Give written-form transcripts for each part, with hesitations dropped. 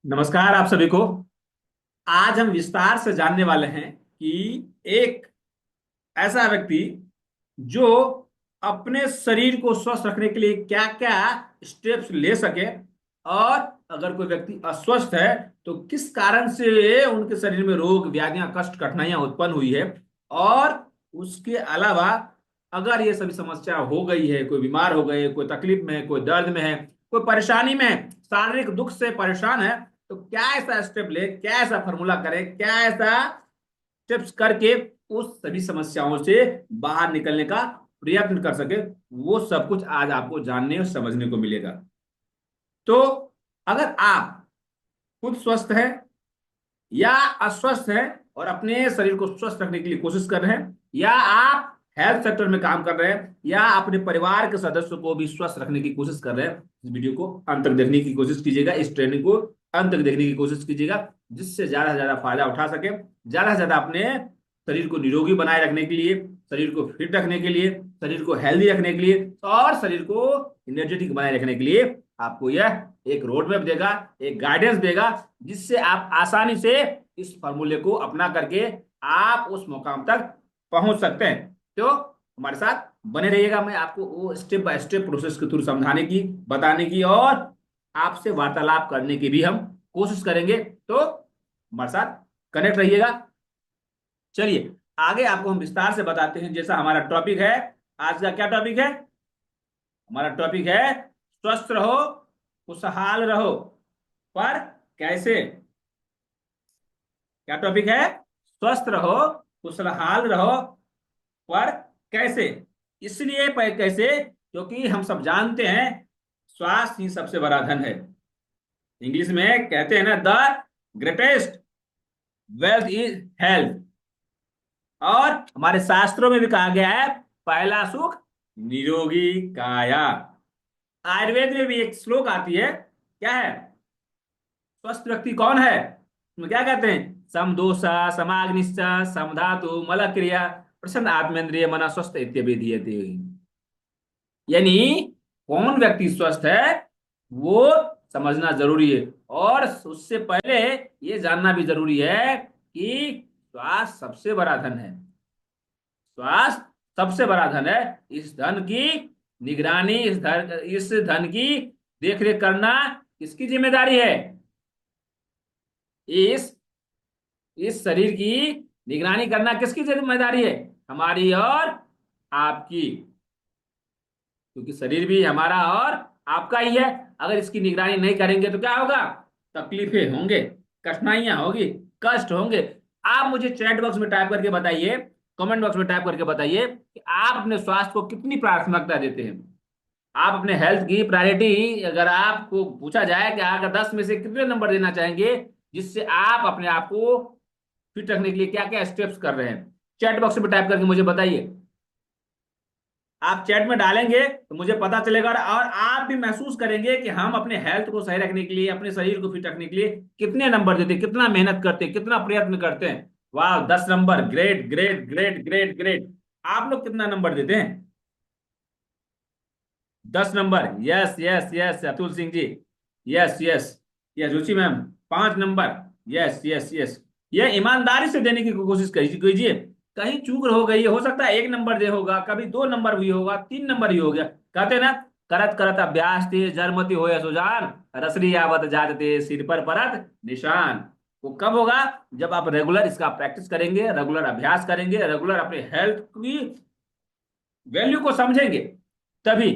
नमस्कार आप सभी को। आज हम विस्तार से जानने वाले हैं कि एक ऐसा व्यक्ति जो अपने शरीर को स्वस्थ रखने के लिए क्या क्या स्टेप्स ले सके, और अगर कोई व्यक्ति अस्वस्थ है तो किस कारण से उनके शरीर में रोग व्याधियां कष्ट कठिनाइयां उत्पन्न हुई है। और उसके अलावा अगर ये सभी समस्या हो गई है, कोई बीमार हो गए, कोई तकलीफ में है, कोई दर्द में है, कोई परेशानी में है, शारीरिक दुख से परेशान है, तो क्या ऐसा स्टेप ले, क्या ऐसा फॉर्मूला करे, क्या ऐसा स्टेप्स करके उस सभी समस्याओं से बाहर निकलने का प्रयत्न कर सके, वो सब कुछ आज आपको जानने और समझने को मिलेगा। तो अगर आप खुद स्वस्थ है या अस्वस्थ हैं और अपने शरीर को स्वस्थ रखने के लिए कोशिश कर रहे हैं, या आप हेल्थ सेक्टर में काम कर रहे हैं, या अपने परिवार के सदस्यों को भी स्वस्थ रखने की कोशिश कर रहे हैं, इस वीडियो को अंत तक देखने की कोशिश कीजिएगा, इस ट्रेनिंग को अंत तक देखने की कोशिश कीजिएगा, जिससे ज्यादा से ज्यादा फायदा उठा सके, ज्यादा से ज्यादा अपने शरीर को निरोगी बनाए रखने के लिए, शरीर को फिट रखने के लिए, शरीर को हेल्दी रखने के लिए और शरीर को एनर्जेटिक बनाए रखने के लिए आपको यह एक रोड मैप देगा, एक गाइडेंस देगा, जिससे आप आसानी से इस फॉर्मूले को अपना करके आप उस मुकाम तक पहुंच सकते हैं। तो हमारे साथ बने रहिएगा, मैं आपको वो स्टेप बाय स्टेप प्रोसेस के थ्रू समझाने की, बताने की और आपसे वार्तालाप करने की भी हम कोशिश करेंगे। तो हमारे साथ कनेक्ट रहिएगा। चलिए आगे आपको हम विस्तार से बताते हैं। जैसा हमारा टॉपिक है, आज का क्या टॉपिक है? हमारा टॉपिक है स्वस्थ रहो खुशहाल रहो, पर कैसे? क्या टॉपिक है? स्वस्थ रहो खुशहाल रहो, पर कैसे? इसलिए कैसे, क्योंकि हम सब जानते हैं स्वास्थ्य ही सबसे बड़ा धन है। इंग्लिश में कहते हैं ना, the greatest wealth is health. और हमारे शास्त्रों में भी कहा गया है, पहला सुख निरोगी काया। आयुर्वेद में भी एक श्लोक आती है, क्या है? स्वस्थ व्यक्ति कौन है? उसमें क्या कहते हैं? समदोषा समाग्निश्च समधातु मल क्रिया प्रसन्न आत्मेंद्रिय मना स्वस्थ इत्यभिधीयते। यानी कौन व्यक्ति स्वस्थ है वो समझना जरूरी है, और उससे पहले ये जानना भी जरूरी है कि स्वास्थ्य सबसे बड़ा धन है। स्वास्थ्य सबसे बड़ा धन है। इस धन की निगरानी, इस धन की देखरेख करना किसकी जिम्मेदारी है? इस इस शरीर की निगरानी करना किसकी जिम्मेदारी है? हमारी और आपकी। क्योंकि शरीर भी हमारा और आपका ही है। अगर इसकी निगरानी नहीं करेंगे तो क्या होगा? तकलीफें होंगे, कठिनाइयां होगी, कष्ट होंगे। आप मुझे चैट बॉक्स में टाइप करके बताइए, कमेंट बॉक्स में टाइप करके बताइए कि आप अपने स्वास्थ्य को कितनी प्राथमिकता देते हैं। आप अपने हेल्थ की प्रायोरिटी, अगर आपको पूछा जाए कि अगर 10 में से कितने नंबर देना चाहेंगे, जिससे आप अपने आप को फिट रखने के लिए क्या क्या स्टेप्स कर रहे हैं, चैट बॉक्स में टाइप करके मुझे बताइए। आप चैट में डालेंगे तो मुझे पता चलेगा, और आप भी महसूस करेंगे कि हम अपने हेल्थ को सही रखने के लिए, अपने शरीर को फिट रखने के लिए कितने नंबर देते हैं, कितना मेहनत करते हैं, कितना प्रयत्न करते हैं। वाह, 10 number, great great great great great. आप लोग कितना नंबर देते हैं? 10 number, yes yes yes Atul Singh ji, yes yes yes Ruchi ma'am, 5 number, yes yes yes. ये ईमानदारी से देने की कोशिश कीजिए। कहीं चूक हो गई, हो सकता है 1 नंबर दे होगा, कभी 2 नंबर भी होगा, 3 नंबर ही हो गया। कहते हैं ना, करत करत अभ्यास ते जरमति हो सुजान, रसरी आवत जात ते सिर पर परत निशान। वो कब होगा? जब आप रेगुलर इसका प्रैक्टिस करेंगे, रेगुलर अभ्यास करेंगे, रेगुलर अपने हेल्थ की वैल्यू को समझेंगे, तभी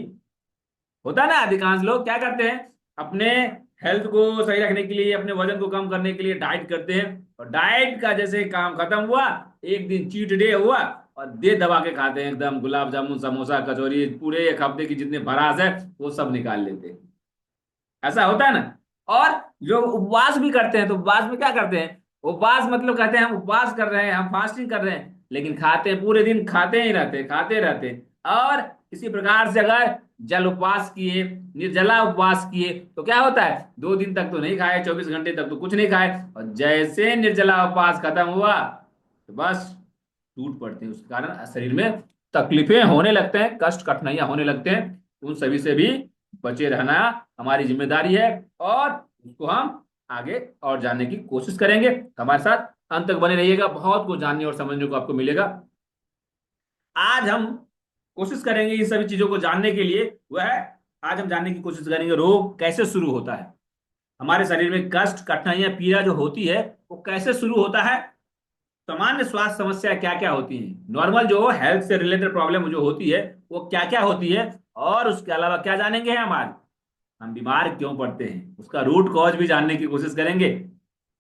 होता है ना। अधिकांश लोग क्या करते हैं, अपने हेल्थ को सही रखने के लिए, अपने वजन को कम करने के लिए डाइट करते हैं, और डाइट का जैसे काम खत्म हुआ, एक दिन चीट डे हुआ और दे दबा के खाते हैं, एकदम गुलाब जामुन समोसा कचौरी, पूरे एक हफ्ते की जितने भरास है वो सब निकाल लेते हैं। ऐसा होता है ना। और जो उपवास भी करते हैं, तो उपवास में क्या करते हैं? उपवास मतलब कहते हैं हम उपवास कर रहे हैं, हम फास्टिंग कर रहे हैं, लेकिन खाते हैं, पूरे दिन खाते ही रहते हैं, खाते रहते हैं। और इसी प्रकार से अगर जल उपवास किए, निर्जला उपवास किए, तो क्या होता है? 2 दिन तक तो नहीं खाए, 24 घंटे तक तो कुछ नहीं खाए, और जैसे निर्जला उपवास खत्म हुआ तो बस टूट पड़ते हैं। उसके कारण शरीर में तकलीफें होने लगते हैं, कष्ट कठिनाइयां होने लगते हैं। उन सभी से भी बचे रहना हमारी जिम्मेदारी है, और उसको हम आगे और जानने की कोशिश करेंगे। हमारे साथ अंत तक बने रहिएगा, बहुत कुछ जानने और समझने को आपको मिलेगा। आज हम कोशिश करेंगे इन सभी चीजों को जानने के लिए। वह आज हम जानने की कोशिश करेंगे रोग कैसे शुरू होता है, हमारे शरीर में कष्ट कठिनाइयां पीड़ा जो होती है वो कैसे शुरू होता है, सामान्य स्वास्थ्य समस्या क्या क्या होती हैं, नॉर्मल जो हेल्थ से रिलेटेड प्रॉब्लम जो होती है वो क्या क्या होती है, और उसके अलावा क्या जानेंगे हम आज, हम बीमार क्यों पड़ते हैं उसका रूट कॉज भी जानने की कोशिश करेंगे।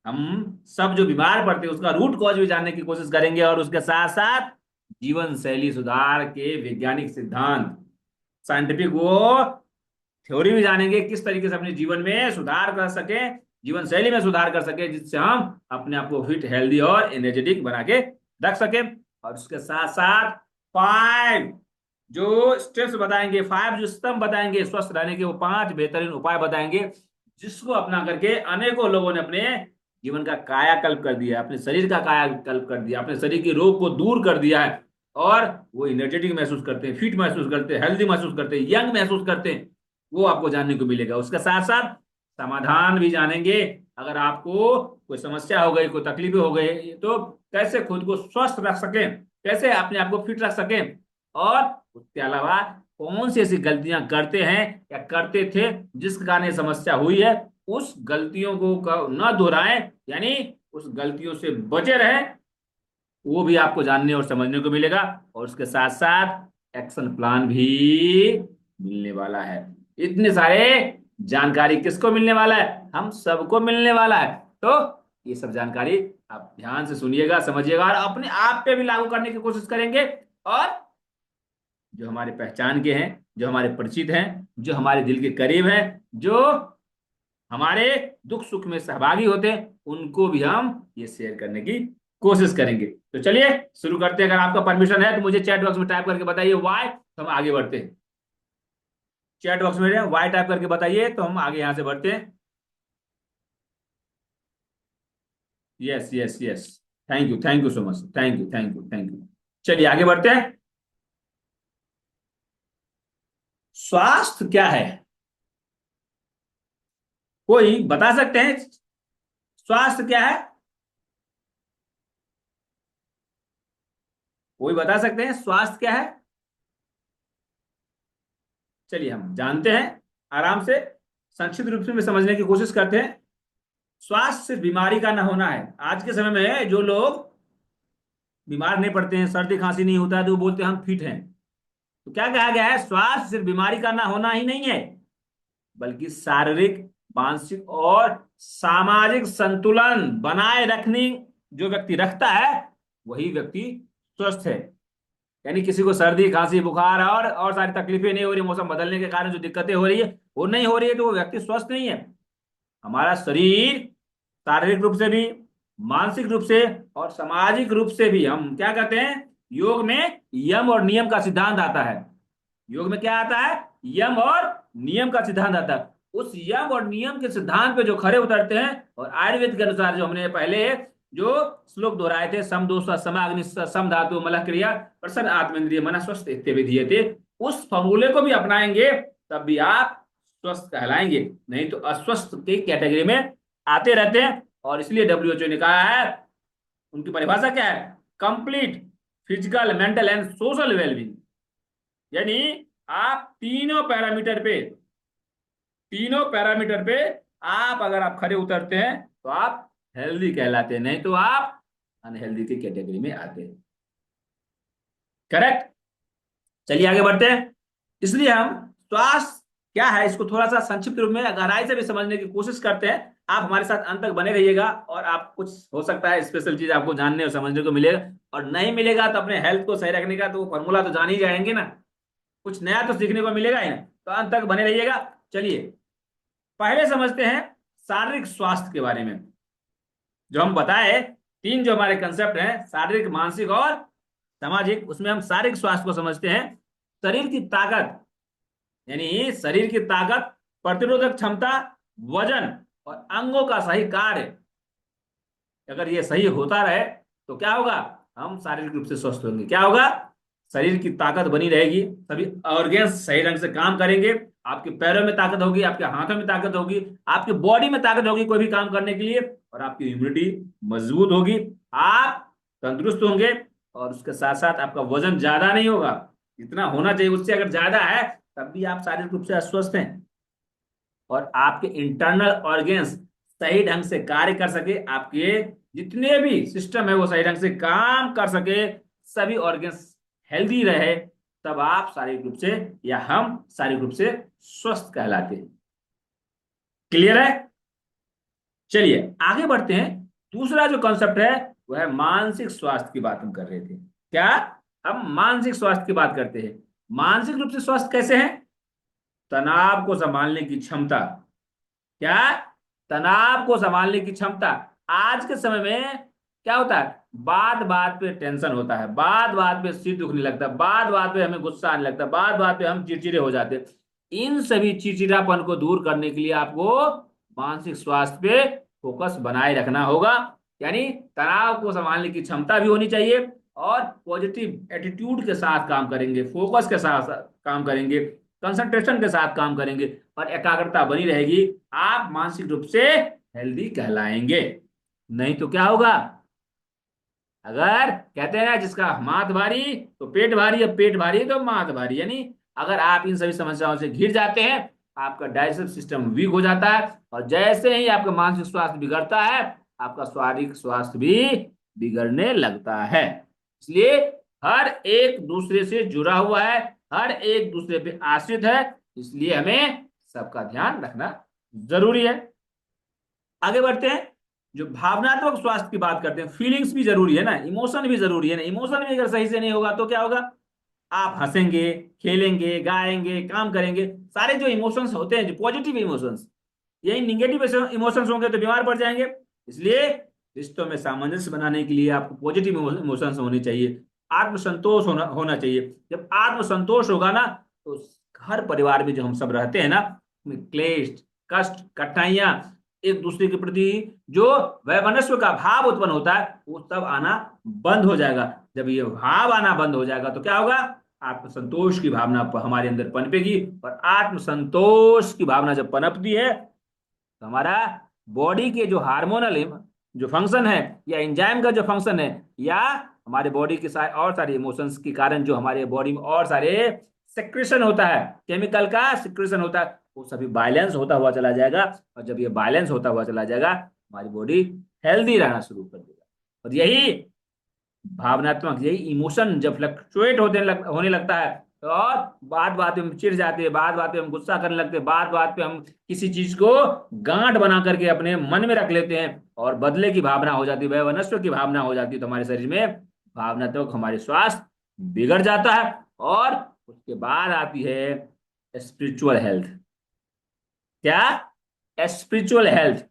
हम सब जो बीमार पड़ते हैं उसका रूट कॉज भी जानने की कोशिश करेंगे, और उसके साथ साथ जीवन शैली सुधार के वैज्ञानिक सिद्धांत, साइंटिफिक वो थ्योरी भी जानेंगे, किस तरीके से अपने जीवन में सुधार कर सके, जीवन शैली में सुधार कर सके, जिससे हम अपने आप को फिट हेल्दी और एनर्जेटिक बना के रख सके। और उसके साथ साथ 5 जो स्टेप्स बताएंगे, 5 जो स्तंभ बताएंगे स्वस्थ रहने के, वो 5 बेहतरीन उपाय बताएंगे, जिसको अपना करके अनेकों लोगों ने अपने जीवन का कायाकल्प कर दिया, अपने शरीर का कायाकल्प कर दिया, अपने शरीर के रोग को दूर कर दिया है, और वो एनर्जेटिक महसूस करते हैं, फिट महसूस करते हैं, हेल्दी महसूस करते हैं, यंग महसूस करते हैं। वो आपको जानने को मिलेगा। उसके साथ साथ समाधान भी जानेंगे, अगर आपको कोई समस्या हो गई, कोई तकलीफ हो गई, तो कैसे खुद को स्वस्थ रख सकें, कैसे अपने आप को फिट रख सकें, और उसके अलावा कौन सी ऐसी गलतियां करते हैं या करते थे जिस कारण ये समस्या हुई है, उस गलतियों को न दोहराएं, यानी उस गलतियों से बचे रहें, वो भी आपको जानने और समझने को मिलेगा। और उसके साथ साथ एक्शन प्लान भी मिलने वाला है। इतने सारे जानकारी किसको मिलने वाला है, हम सबको मिलने वाला है। तो ये सब जानकारी आप ध्यान से सुनिएगा, समझिएगा, और अपने आप पे भी लागू करने की कोशिश करेंगे। और जो हमारे पहचान के हैं, जो हमारे परिचित हैं, जो हमारे दिल के करीब हैं, जो हमारे दुख सुख में सहभागी होते हैं, उनको भी हम ये शेयर करने की कोशिश करेंगे। तो चलिए शुरू करते हैं। अगर आपका परमिशन है तो मुझे चैट बॉक्स में टाइप करके बताइए वाई, तो हम आगे बढ़ते हैं। चैट बॉक्स में वाई टाइप करके बताइए तो हम आगे यहां से बढ़ते हैं। Yes yes yes, thank you so much, thank you. चलिए आगे बढ़ते हैं। स्वास्थ्य क्या है, कोई बता सकते हैं स्वास्थ्य क्या है? कोई बता सकते हैं स्वास्थ्य क्या है? चलिए हम जानते हैं आराम से, संक्षिप्त रूप में समझने की कोशिश करते हैं। स्वास्थ्य सिर्फ बीमारी का ना होना है। आज के समय में जो लोग बीमार नहीं पड़ते हैं, सर्दी खांसी नहीं होता है, तो वो बोलते हैं हम फिट हैं। तो क्या कहा गया है, स्वास्थ्य सिर्फ बीमारी का ना होना ही नहीं है, बल्कि शारीरिक, मानसिक और सामाजिक संतुलन बनाए रखने जो व्यक्ति रखता है, वही व्यक्ति स्वस्थ है। यानी किसी को सर्दी खांसी बुखार और सारी तकलीफें नहीं हो रही, मौसम बदलने के कारण जो दिक्कतें हो रही है वो नहीं हो रही है, तो वो व्यक्ति स्वस्थ नहीं है। हमारा शरीर शारीरिक रूप से भी, मानसिक रूप से और सामाजिक रूप से भी, हम क्या कहते हैं, योग में यम और नियम का सिद्धांत आता है। योग में क्या आता है, यम और नियम का सिद्धांत आता है। उस यम और नियम के सिद्धांत पे जो खरे उतरते हैं, और आयुर्वेद के अनुसार जो हमने पहले जो श्लोक दोहराए थे, सम दोष समाग्नि सम धातु मलः क्रिया प्रसन्न आत्मेंद्रिय मन स्वस्थ इत्यादि, उस फॉर्मूले को भी अपनाएंगे तब भी आप स्वस्थ कहलाएंगे, नहीं तो अस्वस्थ की कैटेगरी में आते रहते हैं। और इसलिए डब्ल्यूएचओ ने कहा है, उनकी परिभाषा क्या है, complete physical mental and social wellbeing. यानी आप तीनों पैरामीटर पे आप अगर आप खरे उतरते हैं तो आप हेल्दी कहलाते हैं, नहीं तो आप अनहेल्दी की कैटेगरी में आते हैं। करेक्ट। चलिए आगे बढ़ते हैं। इसलिए हम स्वास्थ्य क्या है इसको थोड़ा सा संक्षिप्त रूप में गहराई से भी समझने की कोशिश करते हैं। आप हमारे साथ अंत तक बने रहिएगा, और आप कुछ हो सकता है स्पेशल चीज आपको जानने और समझने को मिलेगा, और नहीं मिलेगा तो अपने हेल्थ को सही रखने का तो फॉर्मूला तो जान ही जाएंगे ना, कुछ नया तो सीखने को मिलेगा ही ना। तो अंत तक बने रहिएगा। चलिए पहले समझते हैं शारीरिक स्वास्थ्य के बारे में। जो हम बताए 3 जो हमारे कंसेप्ट हैं, शारीरिक, मानसिक और सामाजिक, उसमें हम शारीरिक स्वास्थ्य को समझते हैं। शरीर की ताकत, यानी शरीर की ताकत, प्रतिरोधक क्षमता, वजन और अंगों का सही कार्य, अगर ये सही होता रहे तो क्या होगा, हम शारीरिक रूप से स्वस्थ होंगे। क्या होगा, शरीर की ताकत बनी रहेगी, सभी ऑर्गेन्स सही ढंग से काम करेंगे, आपके पैरों में ताकत होगी, आपके हाथों में ताकत होगी, आपकी बॉडी में ताकत होगी कोई भी काम करने के लिए, और आपकी इम्यूनिटी मजबूत होगी। आप तंदुरुस्त होंगे, और उसके साथ साथ आपका वजन ज्यादा नहीं होगा, जितना होना चाहिए उससे अगर ज्यादा है तब भी आप शारीरिक रूप से अस्वस्थ हैं। और आपके इंटरनल ऑर्गन्स सही ढंग से कार्य कर सके, आपके जितने भी सिस्टम है वो सही ढंग से काम कर सके, सभी ऑर्गन्स हेल्दी रहे, तब आप शारीरिक रूप से या हम शारीरिक रूप से स्वस्थ कहलाते हैं। क्लियर है? चलिए आगे बढ़ते हैं। दूसरा जो कॉन्सेप्ट है वह है मानसिक स्वास्थ्य की बात हम कर रहे थे। क्या? हम मानसिक स्वास्थ्य की बात करते हैं। मानसिक रूप से स्वस्थ कैसे हैं? तनाव को संभालने की क्षमता। क्या? तनाव को संभालने की क्षमता। आज के समय में क्या होता है, बात बात पे टेंशन होता है, बात बात पे सिर दुखने लगता है, बात बात पे हमें गुस्सा आने लगता है, बात बात पे हम चिड़चिड़े हो जाते हैं। इन सभी चिड़चिड़ापन को दूर करने के लिए आपको मानसिक स्वास्थ्य पे फोकस बनाए रखना होगा। यानी तनाव को संभालने की क्षमता भी होनी चाहिए, और पॉजिटिव एटीट्यूड के साथ काम करेंगे, फोकस के साथ काम करेंगे, कंसंट्रेशन के साथ काम करेंगे, और एकाग्रता बनी रहेगी, आप मानसिक रूप से हेल्दी कहलाएंगे। नहीं तो क्या होगा, अगर कहते हैं ना जिसका माथ भारी तो पेट भारी, अब पेट भारी तो माथ भारी, यानी अगर आप इन सभी समस्याओं से घिर जाते हैं, आपका डाइजेस्टिव सिस्टम वीक हो जाता है, और जैसे ही आपका मानसिक स्वास्थ्य बिगड़ता है, आपका शारीरिक स्वास्थ्य भी बिगड़ने लगता है। इसलिए हर एक दूसरे से जुड़ा हुआ है, हर एक दूसरे पे आश्रित है, इसलिए हमें सबका ध्यान रखना जरूरी है। आगे बढ़ते हैं। जो भावनात्मक स्वास्थ्य की बात करते हैं, फीलिंग्स भी जरूरी है ना, इमोशन भी जरूरी है ना। इमोशन भी अगर सही से नहीं होगा तो क्या होगा, आप हंसेंगे, खेलेंगे, गाएंगे, काम करेंगे, सारे जो इमोशंस होते हैं, जो पॉजिटिव इमोशंस, यही निगेटिव इमोशंस होंगे तो बीमार पड़ जाएंगे। इसलिए रिश्तों में सामंजस्य बनाने के लिए आपको पॉजिटिव इमोशंस होने चाहिए, आत्मसंतोष होना चाहिए। जब आत्मसंतोष होगा ना, तो हर परिवार में जो हम सब रहते हैं ना, उसमें क्लेश, कष्ट, कठिनाइयां, एक दूसरे के प्रति जो वैमनस्य का भाव उत्पन्न होता है, वो सब आना बंद हो जाएगा। जब ये भाव आना बंद हो जाएगा तो क्या होगा, आत्मसंतोष की भावना हमारे अंदर पनपेगी, और आत्मसंतोष की भावना जब पनपती है तो हमारा बॉडी के जो हार्मोनल जो फंक्शन है, या एंजाइम का जो फंक्शन है, या हमारे बॉडी के सारे और सारे इमोशंस के कारण जो हमारे बॉडी में और सारे सिक्रेशन होता है, केमिकल का सिक्रेशन होता है, वो सभी बैलेंस होता हुआ चला जाएगा। और जब ये बैलेंस होता हुआ चला जाएगा, हमारी बॉडी हेल्दी रहना शुरू कर देगा। और यही भावनात्मक, यही इमोशन जब फ्लक्चुएट होने लगता है, तो और बात बात पे हम चिढ़ जाते हैं, बात बात पे हम गुस्सा करने लगते हैं, बात बात पे हम किसी चीज को गांठ बना करके अपने मन में रख लेते हैं, और बदले की भावना हो जाती है, वैमनस्य की भावना हो जाती है, तो हमारे शरीर में भावनात्मक हमारे स्वास्थ्य बिगड़ जाता है। और उसके बाद आती है स्पिरिचुअल हेल्थ। क्या? स्पिरिचुअल हेल्थ,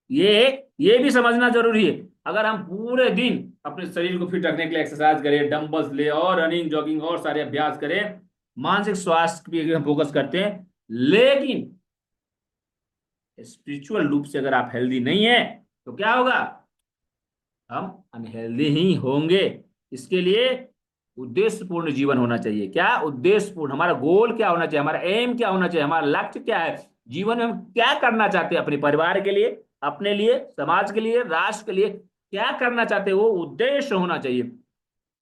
ये ये भी समझना जरूरी है। अगर हम पूरे दिन अपने शरीर को फिट रखने के लिए एक्सरसाइज करें, डंबल्स ले और रनिंग, जॉगिंग और सारे अभ्यास करें, मानसिक स्वास्थ्य पे हम फोकस करते हैं, लेकिन स्पिरिचुअल रूप से अगर आप हेल्दी नहीं है तो क्या होगा, हम अनहेल्दी ही होंगे। इसके लिए उद्देश्यपूर्ण जीवन होना चाहिए। क्या उद्देश्यपूर्ण, हमारा गोल क्या होना चाहिए, हमारा एम क्या होना चाहिए, हमारा लक्ष्य क्या है, जीवन में हम क्या करना चाहते हैं, अपने परिवार के लिए, अपने लिए, समाज के लिए, राष्ट्र के लिए क्या करना चाहते हैं, वो उद्देश्य होना चाहिए,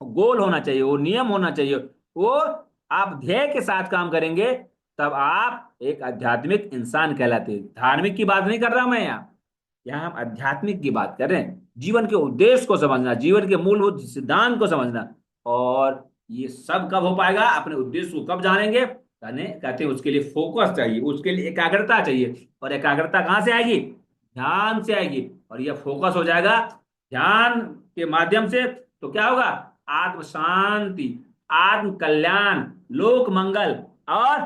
गोल होना चाहिए, वो नियम होना चाहिए, वो आप ध्येय के साथ काम करेंगे, तब आप एक आध्यात्मिक इंसान कहलाते हैं। धार्मिक की बात नहीं कर रहा मैं यहाँ, यहाँ हम आध्यात्मिक की बात कर रहे हैं। जीवन के उद्देश्य को समझना, जीवन के मूलभूत सिद्धांत को समझना, और ये सब कब हो पाएगा, अपने उद्देश्य को कब जानेंगे, कहते हैं उसके लिए फोकस चाहिए, उसके लिए एकाग्रता चाहिए। और एकाग्रता कहां से आएगी, ध्यान से आएगी, और यह फोकस हो जाएगा ध्यान के माध्यम से। तो क्या होगा, आत्म शांति, आत्म कल्याण, लोक मंगल, और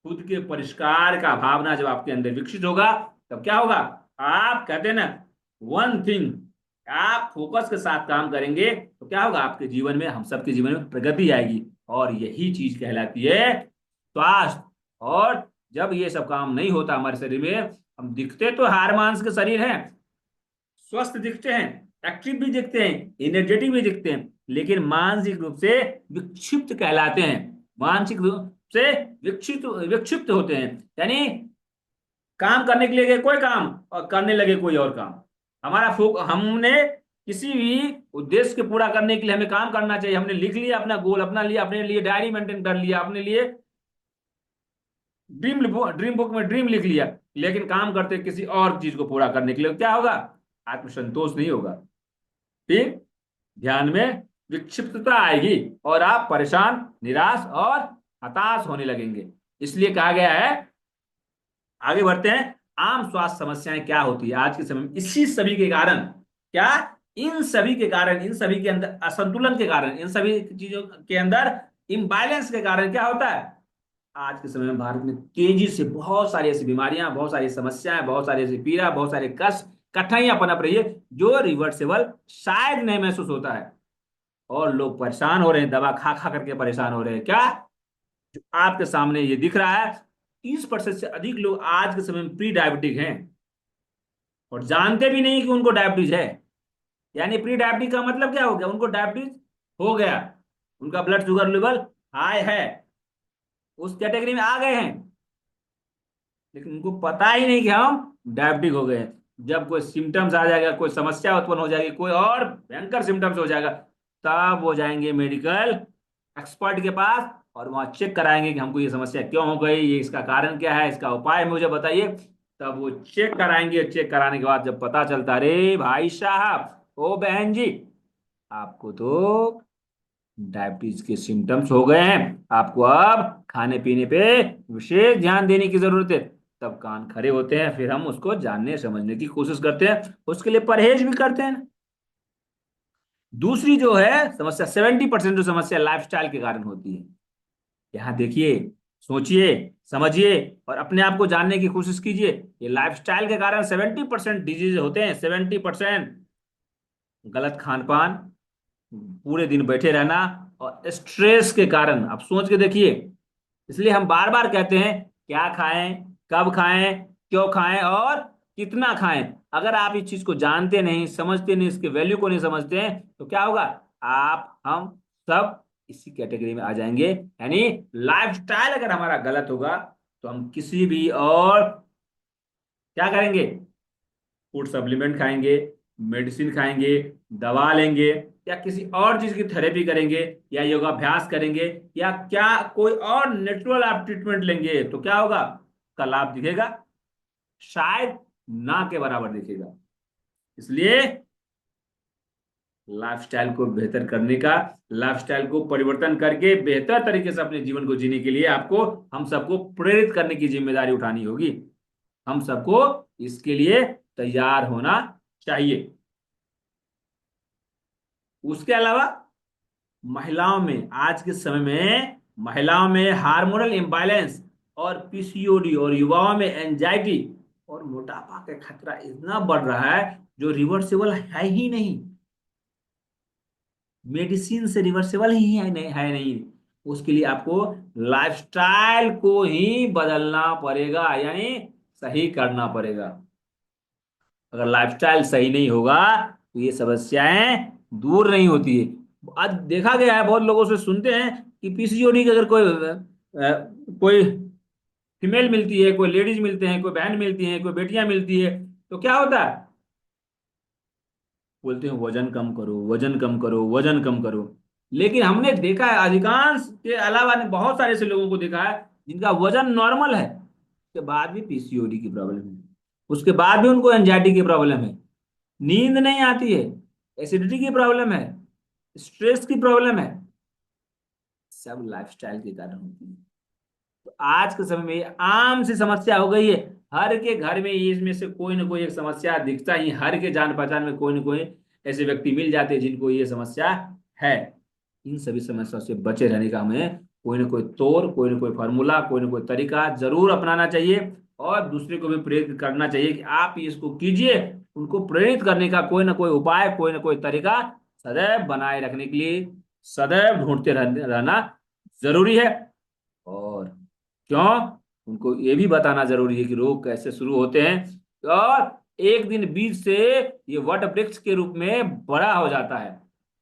खुद के परिष्कार का भावना जब आपके अंदर विकसित होगा, तब क्या होगा, आप कहते हैं ना वन थिंग, आप फोकस के साथ काम करेंगे तो क्या होगा, आपके जीवन में, हम सबके जीवन में प्रगति आएगी, और यही चीज कहलाती है स्वास्थ्य। और जब ये सब काम नहीं होता हमारे शरीर में, हम दिखते तो हार मांस के शरीर हैं, स्वस्थ दिखते हैं, एक्टिव भी दिखते हैं, एनर्जेटिक भी दिखते हैं, लेकिन मानसिक रूप से विक्षिप्त कहलाते हैं। मानसिक से विक्षिप्त होते हैं। यानी काम करने के लिए गए कोई काम और करने लगे कोई और काम। हमने किसी भी उद्देश्य के पूरा करने के लिए हमें काम करना चाहिए। हमने लिख लिया अपना गोल, अपना लिया, अपने लिए डायरी मेंटेन कर लिया, अपने लिए ड्रीम बुक में ड्रीम लिख लिया, लेकिन काम करते किसी और चीज को पूरा करने के लिए, क्या होगा? आत्मसंतोष नहीं होगा। फिर ध्यान में विक्षिप्तता आएगी और आप परेशान, निराश और हताश होने लगेंगे। इसलिए कहा गया है, आगे बढ़ते हैं, आम स्वास्थ्य समस्याएं क्या होती है आज के समय में इसी सभी के कारण। क्या? इन सभी के कारण, इन सभी के अंदर असंतुलन के कारण, इन सभी चीजों के अंदर इम्बैलेंस के कारण क्या होता है? आज के समय में भारत में तेजी से बहुत सारी ऐसी बीमारियां, बहुत सारी समस्याएं, बहुत सारी ऐसी पीड़ा, बहुत सारे कष्ट, कठिनाइयां पनप रही है जो रिवर्सेबल शायद नहीं महसूस होता है। और लोग परेशान हो रहे हैं, दवा खा खा करके परेशान हो रहे हैं। क्या? जो आपके सामने ये दिख रहा है, 30% से अधिक लोग आज के समय में प्री डायबिटिक हैं और जानते भी नहीं कि उनको डायबिटीज है। यानी प्री डायबिटिक का मतलब क्या हो गया? उनको डायबिटीज हो गया, उनका ब्लड शुगर लेवल हाई है, उस कैटेगरी में आ गए हैं, लेकिन उनको पता ही नहीं कि हम डायबिटिक हो गए हैं। जब कोई सिम्टम्स आ जाएगा, कोई समस्या उत्पन्न हो जाएगी, कोई और भयंकर सिम्टम्स हो जाएगा, तब वो जाएंगे मेडिकल एक्सपर्ट के पास और वहां चेक कराएंगे कि हमको ये समस्या क्यों हो गई, ये इसका कारण क्या है, इसका उपाय मुझे बताइए। तब वो चेक कराएंगे, चेक कराने के बाद जब पता चलता, अरे भाई साहब, ओ बहन जी, आपको तो डायबिटीज के सिम्टम्स हो गए हैं, आपको अब खाने पीने पे विशेष ध्यान देने की जरूरत है। तब कान खड़े होते हैं, फिर हम उसको जानने समझने की कोशिश करते हैं, उसके लिए परहेज भी करते हैं। दूसरी जो है समस्या, 70% जो समस्या लाइफस्टाइल के कारण होती है। यहाँ देखिए, सोचिए, समझिए और अपने आप को जानने की कोशिश कीजिए। ये लाइफस्टाइल के कारण 70% डिजीज होते हैं। 70%। गलत खान पान, पूरे दिन बैठे रहना और स्ट्रेस के कारण, आप सोच के देखिए। इसलिए हम बार बार कहते हैं, क्या खाएं, कब खाएं, क्यों खाएं और कितना खाएं। अगर आप इस चीज को जानते नहीं, समझते नहीं, इसके वैल्यू को नहीं समझते हैं, तो क्या होगा? आप, हम सब इसी कैटेगरी में आ जाएंगे। यानी लाइफस्टाइल अगर हमारा गलत होगा तो हम किसी भी और क्या करेंगे? फूड सप्लीमेंट खाएंगे, मेडिसिन खाएंगे, दवा लेंगे, या किसी और चीज की थेरेपी करेंगे, या योगाभ्यास करेंगे, या क्या कोई और नेचुरल आप ट्रीटमेंट लेंगे, तो क्या होगा? का लाभ दिखेगा? शायद ना के बराबर दिखेगा। इसलिए लाइफस्टाइल को बेहतर करने का, लाइफस्टाइल को परिवर्तन करके बेहतर तरीके से अपने जीवन को जीने के लिए आपको, हम सबको प्रेरित करने की जिम्मेदारी उठानी होगी। हम सबको इसके लिए तैयार होना चाहिए। उसके अलावा महिलाओं में, आज के समय में महिलाओं में हार्मोनल इम्बैलेंस और पीसीओडी, और युवाओं में एंजाइटी और मोटापा का खतरा इतना बढ़ रहा है जो रिवर्सिबल है ही नहीं। मेडिसिन से रिवर्सिबल ही है नहीं। उसके लिए आपको लाइफस्टाइल को ही बदलना पड़ेगा, यानी सही करना पड़ेगा। अगर लाइफस्टाइल सही नहीं होगा तो ये समस्याएं दूर नहीं होती है। आज देखा गया है, बहुत लोगों से सुनते हैं कि पीसीओडी के अगर कोई फीमेल मिलती है, कोई लेडीज मिलते हैं, कोई बहन मिलती है, कोई बेटियां मिलती है, तो क्या होता है? बोलते हैं वजन कम करो, वजन कम करो, वजन कम करो। लेकिन हमने देखा है, अधिकांश के अलावा ने बहुत सारे ऐसे लोगों को देखा है जिनका वजन नॉर्मल है, उसके बाद भी पीसीओडी की प्रॉब्लम है, उसके बाद भी उनको एंजाइटी की प्रॉब्लम है, नींद नहीं आती है, एसिडिटी की प्रॉब्लम है, स्ट्रेस की प्रॉब्लम है। सब लाइफस्टाइल के कारण होती है। तो आज के समय में ये आम सी समस्या हो गई है। हर के घर में ये इसमें से कोई ना कोई एक समस्या दिखता ही, हर के जान पहचान में कोई ना कोई ऐसे व्यक्ति मिल जाते हैं जिनको ये समस्या है। इन सभी समस्याओं से बचे रहने का हमें कोई ना कोई तौर, कोई ना कोई फार्मूला, कोई ना कोई तरीका जरूर अपनाना चाहिए और दूसरे को भी प्रेरित करना चाहिए कि आप इसको कीजिए। उनको प्रेरित करने का कोई ना कोई उपाय, कोई ना कोई तरीका सदैव बनाए रखने के लिए सदैव ढूंढते रहना जरूरी है। और क्यों? उनको ये भी बताना जरूरी है कि रोग कैसे शुरू होते हैं और एक दिन बीज से ये वट वृक्ष के रूप में बड़ा हो जाता है।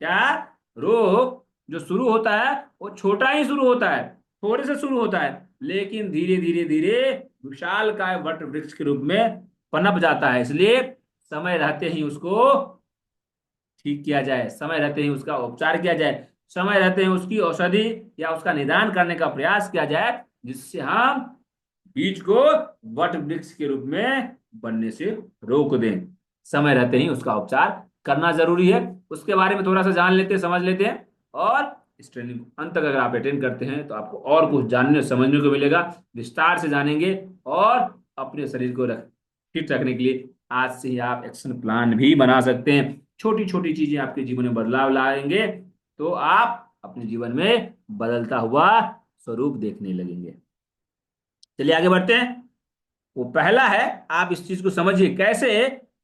क्या? रोग जो शुरू होता है वो छोटा ही शुरू होता है, थोड़े से शुरू होता है, लेकिन धीरे धीरे धीरे विशालकाय वट वृक्ष के रूप में पनप जाता है। इसलिए समय रहते ही उसको ठीक किया जाए, समय रहते ही उसका उपचार किया जाए, समय रहते ही उसकी औषधि या उसका निदान करने का प्रयास किया जाए, जिससे हम बीज को वट वृक्ष के रूप में बनने से रोक दें। समय रहते ही उसका उपचार करना जरूरी है। उसके बारे में थोड़ा सा जान लेते हैं, समझ लेते हैं, और इस ट्रेनिंग को अंत तक अगर आप अटेंड करते हैं तो आपको और कुछ जानने समझने को मिलेगा, विस्तार से जानेंगे। और अपने शरीर को फिट रखने के लिए आज से ही आप एक्शन प्लान भी बना सकते हैं। छोटी छोटी चीजें आपके जीवन में बदलाव लाएंगे तो आप अपने जीवन में बदलता हुआ स्वरूप देखने लगेंगे। चलिए आगे बढ़ते हैं। वो पहला है, आप इस चीज को समझिए कैसे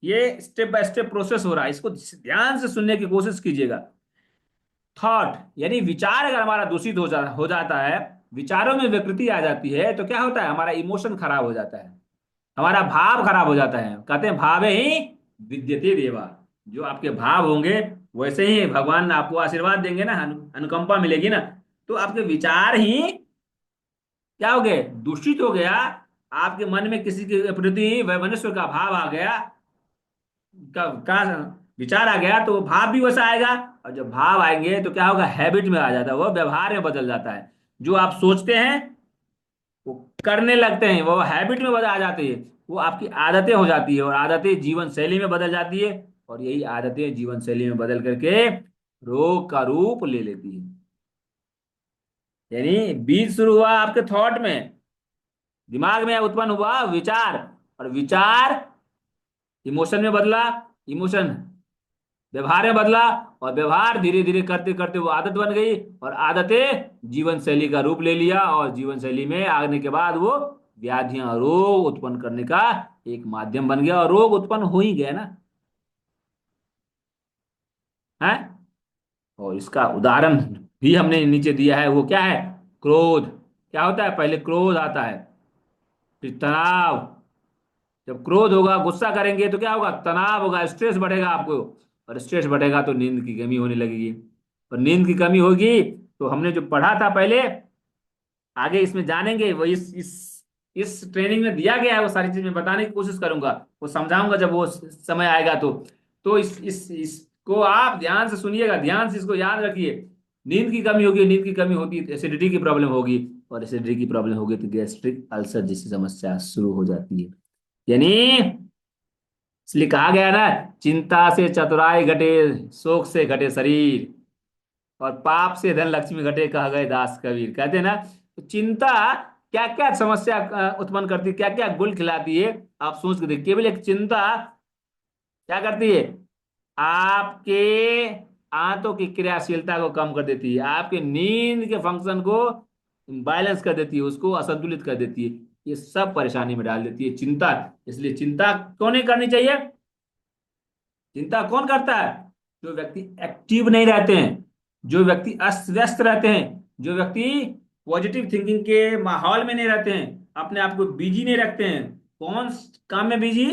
ये स्टेप बाय स्टेप प्रोसेस हो रहा है, इसको ध्यान से सुनने की कोशिश कीजिएगा। थॉट यानी विचार अगर हमारा दूषित हो जाता है, विचारों में विकृति आ जाती है, तो क्या होता है, हमारा इमोशन खराब हो जाता है, हमारा भाव खराब हो जाता है। कहते हैं भावे ही विद्यते देवा। जो आपके भाव होंगे वैसे ही भगवान आपको आशीर्वाद देंगे ना, अनुकंपा मिलेगी ना। तो आपके विचार ही क्या हो गए, दूषित हो गया। आपके मन में किसी के प्रति वैमनस्य का भाव आ गया, का विचार आ गया, तो वो भाव भी वैसा आएगा। और जब भाव आएंगे तो क्या होगा, हैबिट में आ जाता है, वो व्यवहार में बदल जाता है। जो आप सोचते हैं वो करने लगते हैं, वो हैबिट में बदल आ जाती है, वो आपकी आदतें हो जाती है, और आदतें जीवन शैली में बदल जाती है, और यही आदतें जीवन शैली में बदल करके रोग का रूप ले लेती है। यानी बीज शुरू हुआ आपके थॉट में, दिमाग में उत्पन्न हुआ विचार, और विचार इमोशन में बदला, इमोशन व्यवहार में बदला, और व्यवहार धीरे धीरे करते करते वो आदत बन गई, और आदतें जीवन शैली का रूप ले लिया, और जीवन शैली में आने के बाद वो व्याधियां रोग उत्पन्न करने का एक माध्यम बन गया, और रोग उत्पन्न हो ही गया ना है। और इसका उदाहरण भी हमने नीचे दिया है, वो क्या है, क्रोध। क्या होता है, पहले क्रोध आता है, फिर तनाव। जब क्रोध होगा, गुस्सा करेंगे तो क्या होगा, तनाव होगा, स्ट्रेस बढ़ेगा आपको, और स्ट्रेस बढ़ेगा तो नींद की कमी होने लगेगी, और नींद की कमी होगी तो हमने जो पढ़ा था पहले, आगे इसमें जानेंगे, वो इस ट्रेनिंग में दिया गया है, वो सारी चीज मैं बताने की कोशिश करूंगा, वो समझाऊंगा जब वो समय आएगा तो इसको आप ध्यान से सुनिएगा, ध्यान से इसको याद रखिए। नींद की कमी होगी, नींद की कमी होती है तो एसिडिटी की प्रॉब्लम होगी, और एसिडिटी की प्रॉब्लम होगी तो गैस्ट्रिक अल्सर जैसी समस्या शुरू हो जाती है। यानी इसलिए कहा गया ना, चिंता से चतुराई घटे, शोक से घटे शरीर, और पाप से धन लक्ष्मी घटे, कह गए दास कबीर। कहते हैं ना, तो चिंता क्या क्या समस्या उत्पन्न करती है, क्या क्या गुल खिलाती है, आप सोच के देखिए। केवल एक चिंता क्या करती है, आपके आंतों की क्रियाशीलता को कम कर देती है, आपके नींद के फंक्शन को बैलेंस कर देती है, उसको असंतुलित कर देती है, ये सब परेशानी में डाल देती है चिंता। इसलिए चिंता क्यों नहीं करनी चाहिए। चिंता कौन करता है, जो व्यक्ति एक्टिव नहीं रहते हैं, जो व्यक्ति अस्त व्यस्त रहते हैं, जो व्यक्ति पॉजिटिव थिंकिंग के माहौल में नहीं रहते हैं, अपने आप को बिजी नहीं रखते हैं। कौन काम में बिजी,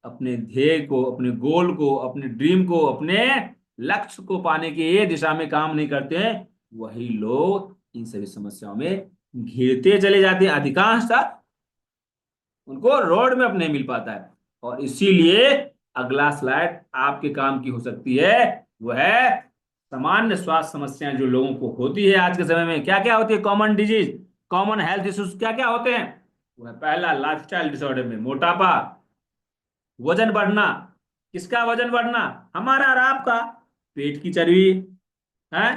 अपने ध्येय को, अपने गोल को, अपने ड्रीम को, अपने लक्ष्य को पाने की ये दिशा में काम नहीं करते हैं, वही लोग इन सभी समस्याओं में घिरते चले जाते हैं। अधिकांशतः उनको रोड में अब नहीं मिल पाता है। और इसीलिए अगला स्लाइड आपके काम की हो सकती है, वो है सामान्य स्वास्थ्य समस्याएं जो लोगों को होती है आज के समय में। क्या क्या होती है, common disease, common health issues क्या क्या होते हैं। वो है पहला, लाइफस्टाइल डिसऑर्डर में मोटापा, वजन बढ़ना। किसका वजन बढ़ना, हमारा और आपका। पेट की चर्बी है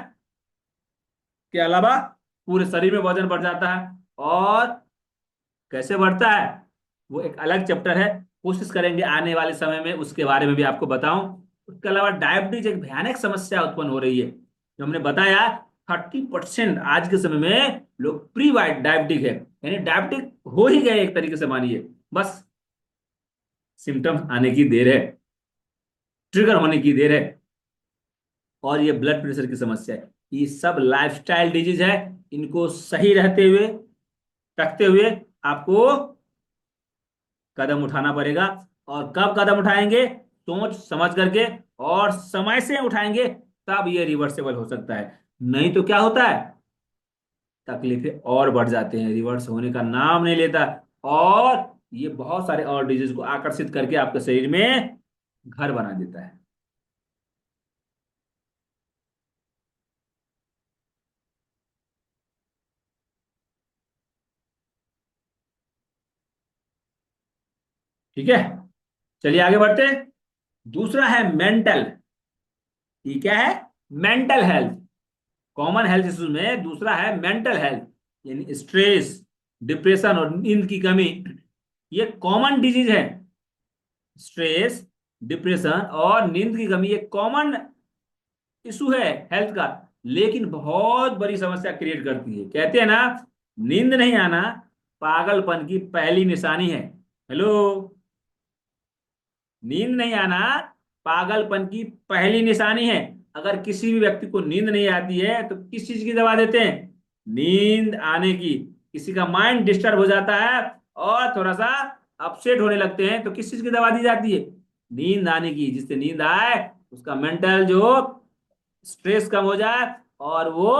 के अलावा पूरे शरीर में वजन बढ़ जाता है। और कैसे बढ़ता है, वो एक अलग चैप्टर है, कोशिश करेंगे आने वाले समय में उसके बारे में भी आपको बताऊं। उसके अलावा डायबिटीज एक भयानक समस्या उत्पन्न हो रही है, जो हमने बताया 30% आज के समय में लोग प्री डायबिटिक है, यानी डायबिटिक हो ही गए एक तरीके से, मानिए बस सिम्टम्स आने की देर है, ट्रिगर होने की देर है। और ये ब्लड प्रेशर की समस्या है, ये सब लाइफस्टाइल डिजीज है। इनको सही रहते हुए रखते हुए आपको कदम उठाना पड़ेगा। और कब कदम उठाएंगे, सोच समझ करके और समय से उठाएंगे, तब ये रिवर्सेबल हो सकता है। नहीं तो क्या होता है, तकलीफें और बढ़ जाते हैं, रिवर्स होने का नाम नहीं लेता। और ये बहुत सारे और डिजीज को आकर्षित करके आपके शरीर में घर बना देता है। ठीक है, चलिए आगे बढ़ते हैं। दूसरा है मेंटल। ये क्या है? Mental health. Common health issues में दूसरा है मेंटल हेल्थ, यानी स्ट्रेस, डिप्रेशन और नींद की कमी। ये कॉमन डिजीज है। स्ट्रेस, डिप्रेशन और नींद की कमी, ये कॉमन इशू है हेल्थ का, लेकिन बहुत बड़ी समस्या क्रिएट करती है। कहते हैं ना, नींद नहीं आना पागलपन की पहली निशानी है। हेलो। नींद नहीं आना पागलपन की पहली निशानी है। अगर किसी भी व्यक्ति को नींद नहीं आती है तो किस चीज की दवा देते हैं? नींद आने की। किसी का माइंड डिस्टर्ब हो जाता है और थोड़ा सा अपसेट होने लगते हैं तो किस चीज की दवा दी जाती है? नींद आने की, जिससे नींद आए, उसका मेंटल जो स्ट्रेस कम हो जाए और वो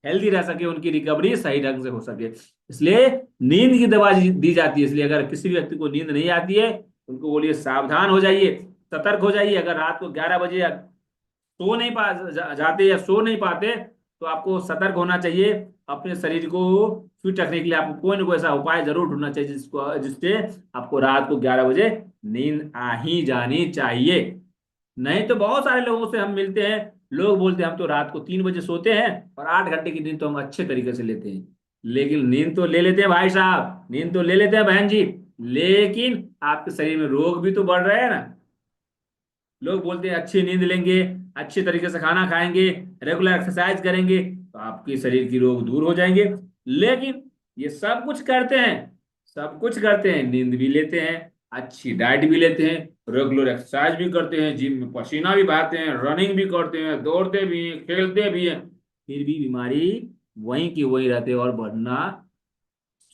हेल्दी रह सके, उनकी रिकवरी सही ढंग से हो सके। इसलिए नींद की दवा दी जाती है। इसलिए अगर किसी भी व्यक्ति को नींद नहीं आती है, उनको बोलिए सावधान हो जाइए, सतर्क हो जाइए। अगर रात को 11 बजे सो नहीं जाते या सो नहीं पाते, तो आपको सतर्क होना चाहिए। अपने शरीर को फिट रखने के लिए आपको कोई ना कोई ऐसा उपाय जरूर ढूंढना चाहिए जिससे आपको रात को 11 बजे नींद आ ही जानी चाहिए। नहीं तो बहुत सारे लोगों से हम मिलते हैं, लोग बोलते हैं हम तो रात को 3 बजे सोते हैं और 8 घंटे की नींद तो हम अच्छे तरीके से लेते हैं। लेकिन नींद तो ले लेते हैं भाई साहब, नींद तो ले लेते हैं बहन जी, लेकिन आपके शरीर में रोग भी तो बढ़ रहे हैं ना। लोग बोलते हैं अच्छी नींद लेंगे, अच्छे तरीके से खाना खाएंगे, रेगुलर एक्सरसाइज करेंगे तो आपके शरीर की रोग दूर हो जाएंगे। लेकिन ये सब कुछ करते हैं, सब कुछ करते हैं, नींद भी लेते हैं, अच्छी डाइट भी लेते हैं, रेगुलर एक्सरसाइज भी करते हैं, जिम में पसीना भी बहाते हैं, रनिंग भी करते हैं, दौड़ते भी हैं, खेलते भी हैं, फिर भी बीमारी वहीं की वहीं रहते हैं और बढ़ना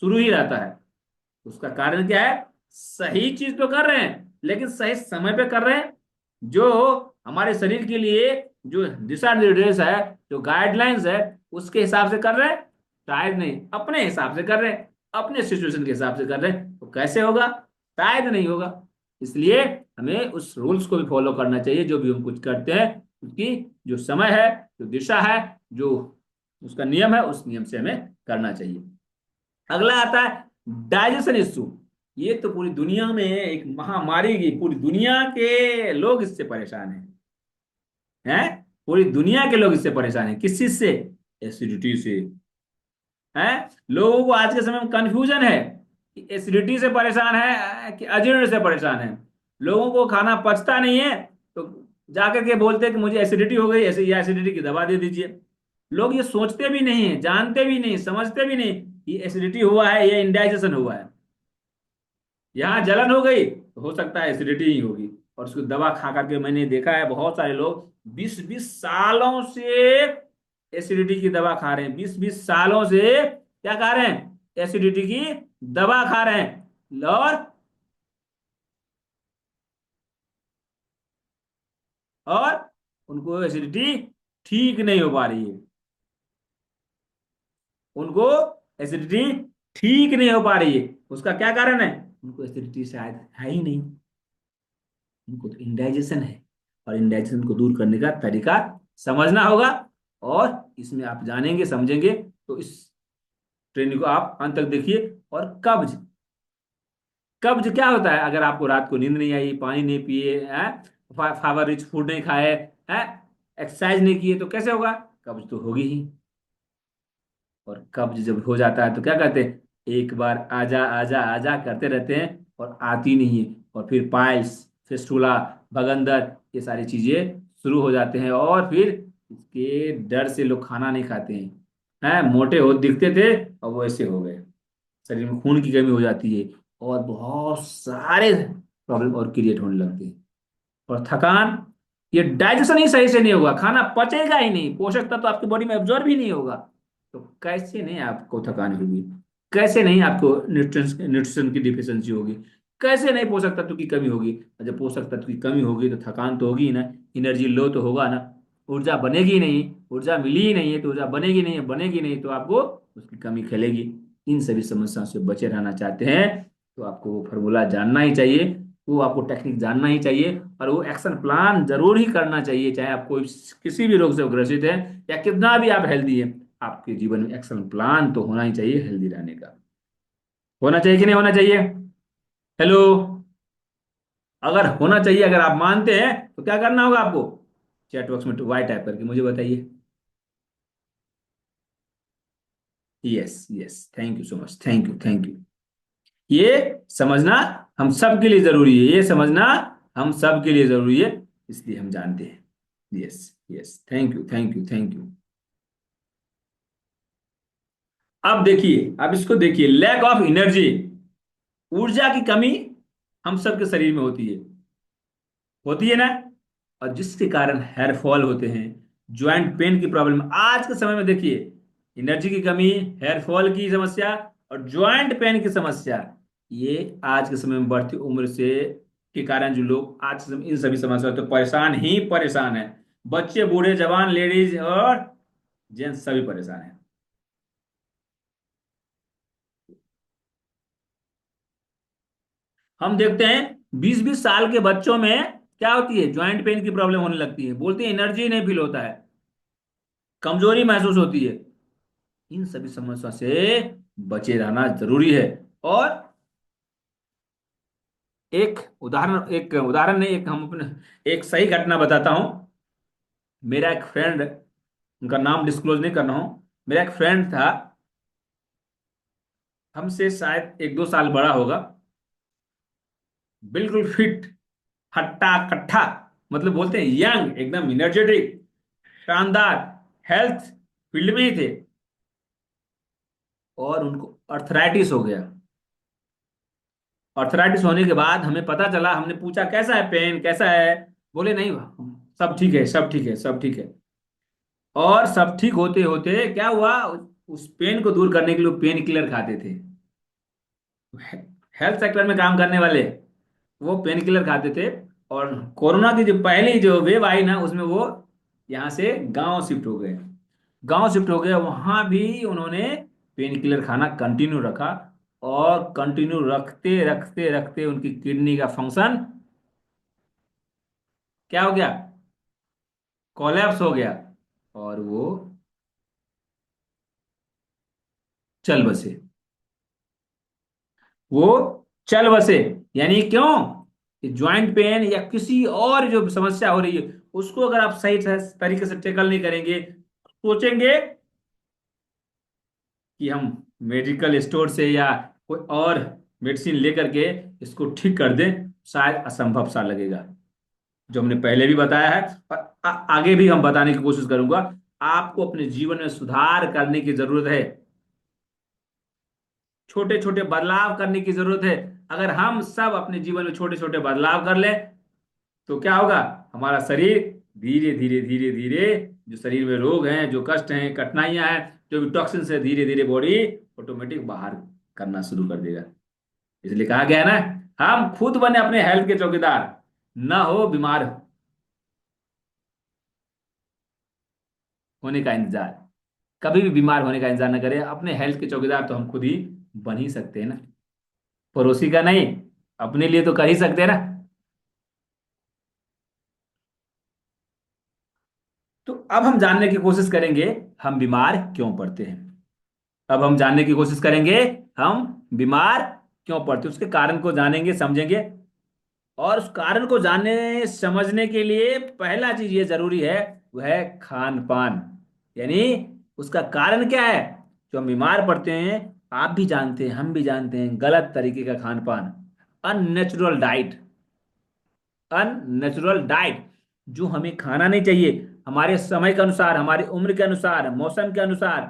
शुरू ही रहता है। उसका कारण क्या है? सही चीज तो कर रहे हैं लेकिन सही समय पे कर रहे हैं? जो हमारे शरीर के लिए जो दिशा निर्देश है, जो गाइडलाइंस है, उसके हिसाब से कर रहे हैं? शायद नहीं, अपने हिसाब से कर रहे हैं, अपने सिचुएशन के हिसाब से कर रहे हैं, तो कैसे होगा? शायद नहीं होगा। इसलिए हमें उस रूल्स को भी फॉलो करना चाहिए। जो भी हम कुछ करते हैं, उसकी जो समय है, जो दिशा है, जो उसका नियम है, उस नियम से हमें करना चाहिए। अगला आता है डाइजेशन इश्यू। ये तो पूरी दुनिया में एक महामारी की, पूरी दुनिया के लोग इससे परेशान हैं। पूरी दुनिया के लोग इससे परेशान हैं। किस चीज से? एसिडिटी से। हैं? लोगों को आज के समय में कंफ्यूजन है कि एसिडिटी से परेशान है कि अजीर्ण से परेशान है। लोगों को खाना पचता नहीं है तो जाकर के बोलते हैं कि मुझे एसिडिटी हो गई, ऐसे या एसिडिटी की दवा दे दीजिए। लोग ये सोचते भी नहीं है, जानते भी नहीं, समझते भी नहीं कि एसिडिटी हुआ है या इंडाइजेशन हुआ है। यहाँ जलन हो गई तो हो सकता है एसिडिटी ही होगी। और उसको दवा खा करके मैंने देखा है बहुत सारे लोग 20-20 सालों से एसिडिटी की दवा खा रहे हैं। 20-20 सालों से क्या खा रहे हैं? एसिडिटी की दवा खा रहे हैं। और उनको एसिडिटी ठीक नहीं हो पा रही है। उनको एसिडिटी ठीक नहीं हो पा रही है। उसका क्या कारण है? उनको एसिडिटी शायद है ही नहीं, उनको तो इंडाइजेशन है। और इंडाइजेशन को दूर करने का तरीका समझना होगा। और इसमें आप जानेंगे, समझेंगे तो इस ट्रेनिंग को आप अंत तक देखिए। और कब्ज, कब्ज क्या होता है? अगर आपको रात को नींद नहीं आई, पानी नहीं पिए हैं, फाइबर रिच फूड नहीं खाए हैं, एक्सरसाइज नहीं किए, तो कैसे होगा? कब्ज तो होगी ही। और कब्ज जब हो जाता है तो क्या कहते हैं? एक बार आजा आजा आजा करते रहते हैं और आती नहीं है। और फिर पाइल्स, फिस्टुला, भगंदर, ये सारी चीजें शुरू हो जाते हैं। और फिर इसके डर से लोग खाना नहीं खाते हैं मोटे हो दिखते थे और वो ऐसे हो गए। शरीर में खून की कमी हो जाती है और बहुत सारे प्रॉब्लम और क्रिएट होने लगते हैं। और थकान, ये डाइजेशन ही सही से नहीं होगा, खाना पचेगा ही नहीं, पोषक तत्व आपकी बॉडी में एब्जॉर्ब ही नहीं होगा, तो कैसे नहीं आपको थकान होगी? कैसे नहीं आपको न्यूट्रिशन न्यूट्रिशन की डिफिशियंसी होगी? कैसे नहीं पोषक तत्व की कमी होगी? और जब पोषक तत्व की कमी होगी तो थकान तो होगी ही ना, एनर्जी लो तो होगा ना। ऊर्जा बनेगी नहीं, ऊर्जा मिली ही नहीं है तो ऊर्जा बनेगी नहीं है, बनेगी नहीं तो आपको उसकी कमी खलेगी। इन सभी समस्याओं से बचे रहना चाहते हैं तो आपको वो फॉर्मूला जानना ही चाहिए, वो आपको टेक्निक जानना ही चाहिए, और वो एक्शन प्लान जरूर ही करना चाहिए, चाहे आप कोई किसी भी रोग से ग्रसित है या कितना भी आप हेल्दी है, आपके जीवन में एक्शन प्लान तो होना ही चाहिए हेल्दी रहने का। होना चाहिए कि नहीं होना चाहिए? हेलो। अगर होना चाहिए, अगर आप मानते हैं तो क्या करना होगा आपको? चैट बॉक्स में वाई टाइप करके मुझे बताइए। Yes yes, thank you so much, thank you thank you. ये समझना हम सब के लिए जरूरी है, ये समझना हम सब के लिए जरूरी है, इसलिए हम जानते हैं। Yes yes, thank you thank you thank you. अब देखिए, अब इसको देखिए, लैक ऑफ एनर्जी, ऊर्जा की कमी हम सबके शरीर में होती है ना, और जिसके कारण हेयर फॉल होते हैं, ज्वाइंट पेन की प्रॉब्लम आज के समय में देखिए, एनर्जी की कमी, हेयर फॉल की समस्या और ज्वाइंट पेन की समस्या, ये आज के समय में बढ़ती उम्र से के कारण जो लोग आज के समय इन सभी समस्याओं से परेशान ही परेशान है। बच्चे, बूढ़े, जवान, लेडीज और जेंट्स सभी परेशान हैं। हम देखते हैं 20-20 साल के बच्चों में क्या होती है, ज्वाइंट पेन की प्रॉब्लम होने लगती है, बोलते हैं एनर्जी नहीं फील होता है, कमजोरी महसूस होती है। इन सभी समस्या से बचे रहना जरूरी है। और एक उदाहरण नहीं, एक हम अपने एक सही घटना बताता हूं। मेरा एक फ्रेंड, उनका नाम डिस्क्लोज नहीं कर रहा हूं, मेरा एक फ्रेंड था, हमसे शायद 1-2 साल बड़ा होगा, बिल्कुल फिट, हट्टा कट्ठा, मतलब बोलते हैं यंग, एकदम एनर्जेटिक, शानदार, हेल्थ फील्ड में ही थे, और उनको अर्थराइटिस हो गया। अर्थराइटिस होने के बाद हमें पता चला, हमने पूछा कैसा है, पेन कैसा है? बोले नहीं, सब ठीक है, सब ठीक है, सब ठीक है। और सब ठीक होते होते क्या हुआ, उस पेन को दूर करने के लिए पेन किलर खाते थे। हेल्थ सेक्टर में काम करने वाले वो पेन किलर खाते थे, और कोरोना की जो पहली जो वेव आई ना, उसमें वो यहाँ से गांव शिफ्ट हो गए। गांव शिफ्ट हो गए, वहां भी उन्होंने पेन किलर खाना कंटिन्यू रखा, और कंटिन्यू रखते रखते रखते उनकी किडनी का फंक्शन क्या हो गया, कोलैप्स हो गया, और वो चल बसे। वो चल बसे, यानी क्यों, ज्वाइंट पेन या किसी और जो समस्या हो रही है, उसको अगर आप सही तरीके से टेकल नहीं करेंगे, सोचेंगे कि हम मेडिकल स्टोर से या कोई और मेडिसिन लेकर के इसको ठीक कर दें, शायद असंभव सा लगेगा। जो हमने पहले भी बताया है, और आगे भी हम बताने की कोशिश करूंगा, आपको अपने जीवन में सुधार करने की जरूरत है, छोटे छोटे बदलाव करने की जरूरत है। अगर हम सब अपने जीवन में छोटे छोटे बदलाव कर लें तो क्या होगा, हमारा शरीर धीरे धीरे धीरे धीरे, जो शरीर में रोग हैं, जो कष्ट हैं, कठिनाइयां हैं, जो भी टॉक्सिन है, धीरे धीरे बॉडी ऑटोमेटिक बाहर करना शुरू कर देगा। इसलिए कहा गया है ना, हम खुद बने अपने हेल्थ के चौकीदार, ना हो बीमार होने का इंतजार, कभी भी बीमार होने का इंतजार ना करें, अपने हेल्थ के चौकीदार तो हम खुद ही बन ही सकते हैं ना, पड़ोसी का नहीं, अपने लिए तो कर ही सकते हैं ना। तो अब हम जानने की कोशिश करेंगे, हम बीमार क्यों पड़ते हैं। अब हम जानने की कोशिश करेंगे, हम बीमार क्यों पड़ते हैं, उसके कारण को जानेंगे, समझेंगे। और उस कारण को जानने समझने के लिए पहला चीज ये जरूरी है, वह है खान पान। यानी उसका कारण क्या है जो हम बीमार पड़ते हैं? आप भी जानते हैं, हम भी जानते हैं, गलत तरीके का खान पान, अननेचुरल डाइट, अननेचुरल डाइट, जो हमें खाना नहीं चाहिए, हमारे समय के अनुसार, हमारी उम्र के अनुसार, मौसम के अनुसार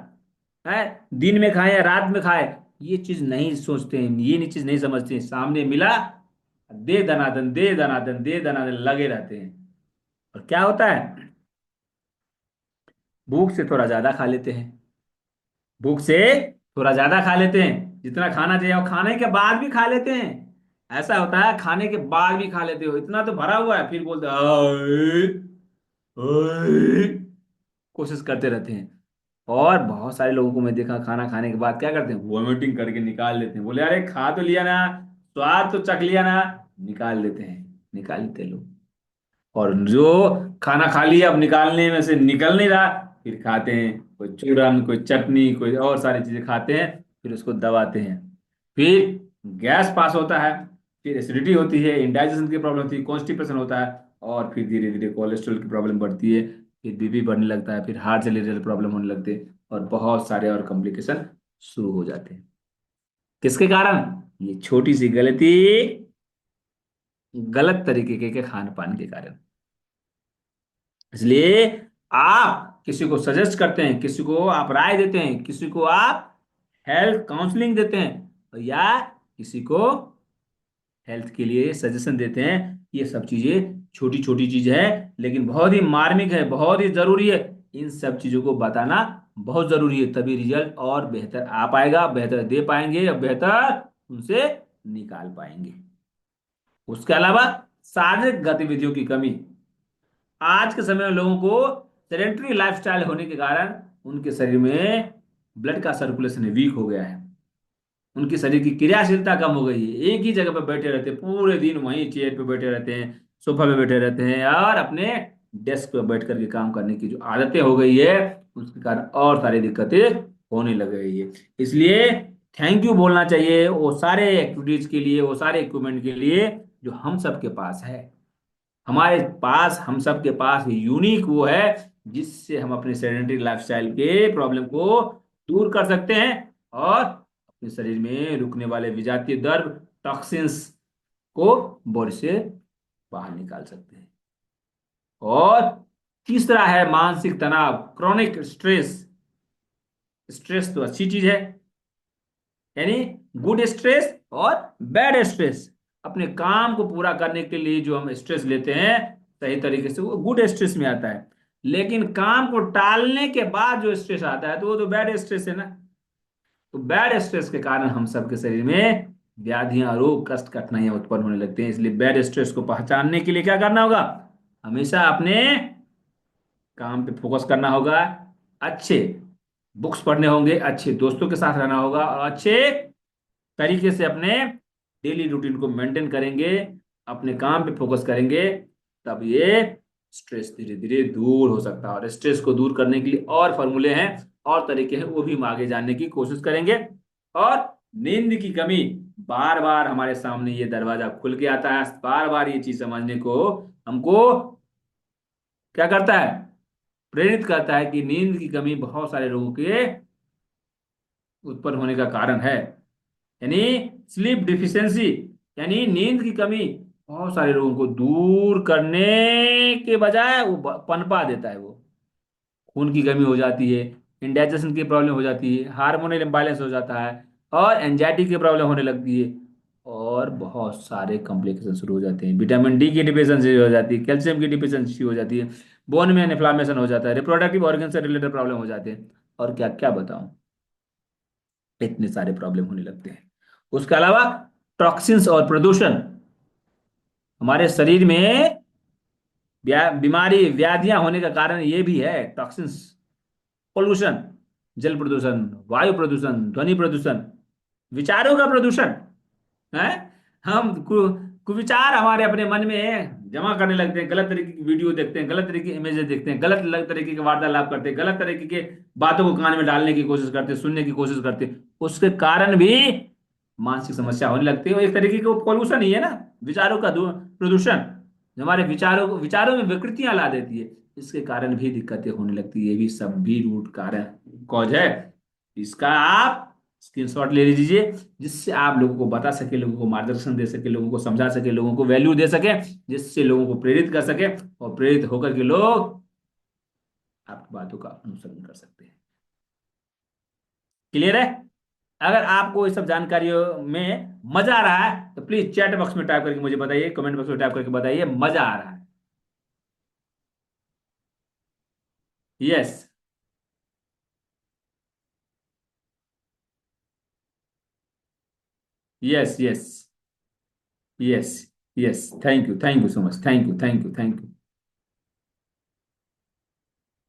है, दिन में खाएं या रात में खाएं, ये चीज नहीं सोचते हैं, ये चीज नहीं समझते हैं, सामने मिला, दे दनादन, दे दनादन, दे दनादन लगे रहते हैं। और क्या होता है, भूख से थोड़ा ज्यादा खा लेते हैं, भूख से थोड़ा ज्यादा खा लेते हैं, जितना खाना चाहिए, और खाने के बाद भी खा लेते हैं। ऐसा होता है, खाने के बाद भी खा लेते हो, इतना तो भरा हुआ है, फिर बोलते हैं, "आए।" ओए, कोशिश करते रहते हैं। और बहुत सारे लोगों को मैं देखा खाना खाने के बाद क्या करते हैं, वॉमिटिंग करके निकाल लेते हैं। बोले अरे खा तो लिया ना, स्वाद तो चख लिया ना, निकाल लेते हैं, निकाल लेते हैं लोग। और जो खाना खा लिया अब निकालने में से निकल नहीं रहा, फिर खाते हैं कोई चूरन, कोई चटनी, कोई और सारी चीजें खाते हैं, फिर उसको दबाते हैं। फिर गैस पास होता है, फिर एसिडिटी होती है, इंडाइजेशन की प्रॉब्लम होती है, कॉन्स्टिपेशन होता है, और फिर धीरे धीरे कोलेस्ट्रॉल की प्रॉब्लम बढ़ती है, फिर बीपी बढ़ने लगता है, फिर हार्ट से रिलेटेड प्रॉब्लम होने लगते हैं, और बहुत सारे और कॉम्प्लिकेशन शुरू हो जाते हैं। किसके कारण? ये छोटी सी गलती, गलत तरीके के खान पान के कारण। इसलिए आप किसी को सजेस्ट करते हैं, किसी को आप राय देते हैं, किसी को आप हेल्थ काउंसलिंग देते हैं, या किसी को हेल्थ के लिए सजेशन देते हैं, ये सब चीजें छोटी छोटी चीज है, लेकिन बहुत ही मार्मिक है, बहुत ही जरूरी है। इन सब चीजों को बताना बहुत जरूरी है, तभी रिजल्ट और बेहतर आ पाएगा, बेहतर दे पाएंगे, और बेहतर उनसे निकाल पाएंगे। उसके अलावा शारीरिक गतिविधियों की कमी। आज के समय में लोगों को सेडेंटरी लाइफस्टाइल होने के कारण उनके शरीर में ब्लड का सर्कुलेशन वीक हो गया है। उनकी शरीर की क्रियाशीलता कम हो गई है, एक ही जगह पर बैठे रहते हैं, पूरे दिन वहीं चेयर पे बैठे रहते हैं, सोफा पे बैठे रहते हैं, और अपने डेस्क पे बैठ करके काम करने की जो आदतें हो गई है, उसके कारण और सारी दिक्कतें होने लग गई है। इसलिए थैंक यू बोलना चाहिए वो सारे एक्टिविटीज के लिए, वो सारे इक्विपमेंट के लिए जो हम सबके पास है। हमारे पास, हम सब के पास यूनिक वो है, जिससे हम अपने सेडेंटरी लाइफस्टाइल के प्रॉब्लम को दूर कर सकते हैं, और अपने शरीर में रुकने वाले विजातीय द्रव, टॉक्सिन्स को बॉडी से बाहर निकाल सकते हैं। और तीसरा है मानसिक तनाव, क्रॉनिक स्ट्रेस। स्ट्रेस तो अच्छी चीज है, यानी गुड स्ट्रेस और बैड स्ट्रेस। अपने काम को पूरा करने के लिए जो हम स्ट्रेस लेते हैं सही तरीके से, वो गुड स्ट्रेस में आता है। लेकिन काम को टालने के बाद जो स्ट्रेस आता है, तो वो तो बैड स्ट्रेस है ना। तो बैड स्ट्रेस के कारण हम सबके शरीर में व्याधियां, रोग, कष्ट, कठिनाइयां उत्पन्न होने लगते हैं। इसलिए बैड स्ट्रेस को पहचानने के लिए क्या करना होगा? हमेशा अपने काम पे फोकस करना होगा, अच्छे बुक्स पढ़ने होंगे, अच्छे दोस्तों के साथ रहना होगा, और अच्छे तरीके से अपने डेली रूटीन को मेंटेन करेंगे, अपने काम पे फोकस करेंगे, तब ये स्ट्रेस धीरे धीरे दूर हो सकता है। और स्ट्रेस को दूर करने के लिए और फॉर्मूले हैं, और तरीके हैं, वो भी हम आगे जानने की कोशिश करेंगे। और नींद की कमी, बार बार हमारे सामने ये दरवाजा खुल के आता है, बार बार ये चीज समझने को हमको क्या करता है, प्रेरित करता है कि नींद की कमी बहुत सारे लोगों के उत्पन्न होने का कारण है। यानी स्लीप डिफिशियंसी, यानी नींद की कमी बहुत सारे लोगों को दूर करने के बजाय वो पनपा देता है। वो खून की कमी हो जाती है, इंडाइजेशन की प्रॉब्लम हो जाती है, हार्मोनल इम्बैलेंस हो जाता है, और एंजाइटी की प्रॉब्लम होने लगती है, और बहुत सारे कॉम्प्लिकेशन शुरू हो जाते हैं। विटामिन डी की डिफिशियंसी हो जाती है, कैल्शियम की डिफिशियंसी हो जाती है, बोन में इन्फ्लामेशन हो जाता है, रिप्रोडक्टिव ऑर्गन से रिलेटेड प्रॉब्लम हो जाते हैं, और क्या क्या बताऊं, इतने सारे प्रॉब्लम होने लगते हैं। उसके अलावा टॉक्सिन्स और प्रदूषण, हमारे शरीर में बीमारी, व्याधियां होने का कारण ये भी है, टॉक्सिन्स, पोल्यूशन, जल प्रदूषण, वायु प्रदूषण, ध्वनि प्रदूषण, विचारों का प्रदूषण है। हम कुविचार हमारे अपने मन में जमा करने लगते हैं, गलत तरीके की वीडियो देखते हैं, गलत तरीके की इमेजेस देखते हैं, गलत तरीके के वार्तालाप करते हैं, गलत तरीके के बातों को कान में डालने की कोशिश करते हैं, सुनने की कोशिश करते हैं। उसके कारण भी मानसिक समस्या होने लगती है। वो एक तरीके का पोल्यूशन ही है ना, विचारों का प्रदूषण, जो हमारे विचारों में विकृतियां ला देती है। इसके कारण भी दिक्कतें होने लगती है। ये भी सब भी रूट कारण कॉज है। इसका आप स्क्रीनशॉट ले लीजिए, जिससे आप लोगों को बता सके, लोगों को मार्गदर्शन दे सके, लोगों को समझा सके, लोगों को वैल्यू दे सके, जिससे लोगों को प्रेरित कर सके, और प्रेरित होकर के लोग आपकी बातों का अनुसरण कर सकते हैं। क्लियर है? अगर आपको इस सब जानकारियों में मजा आ रहा है, तो प्लीज चैट बॉक्स में टाइप करके मुझे बताइए, कमेंट बॉक्स में टाइप करके बताइए मजा आ रहा है। Yes, yes, yes, yes, yes, thank you, thank you so much, thank you, thank you, thank you.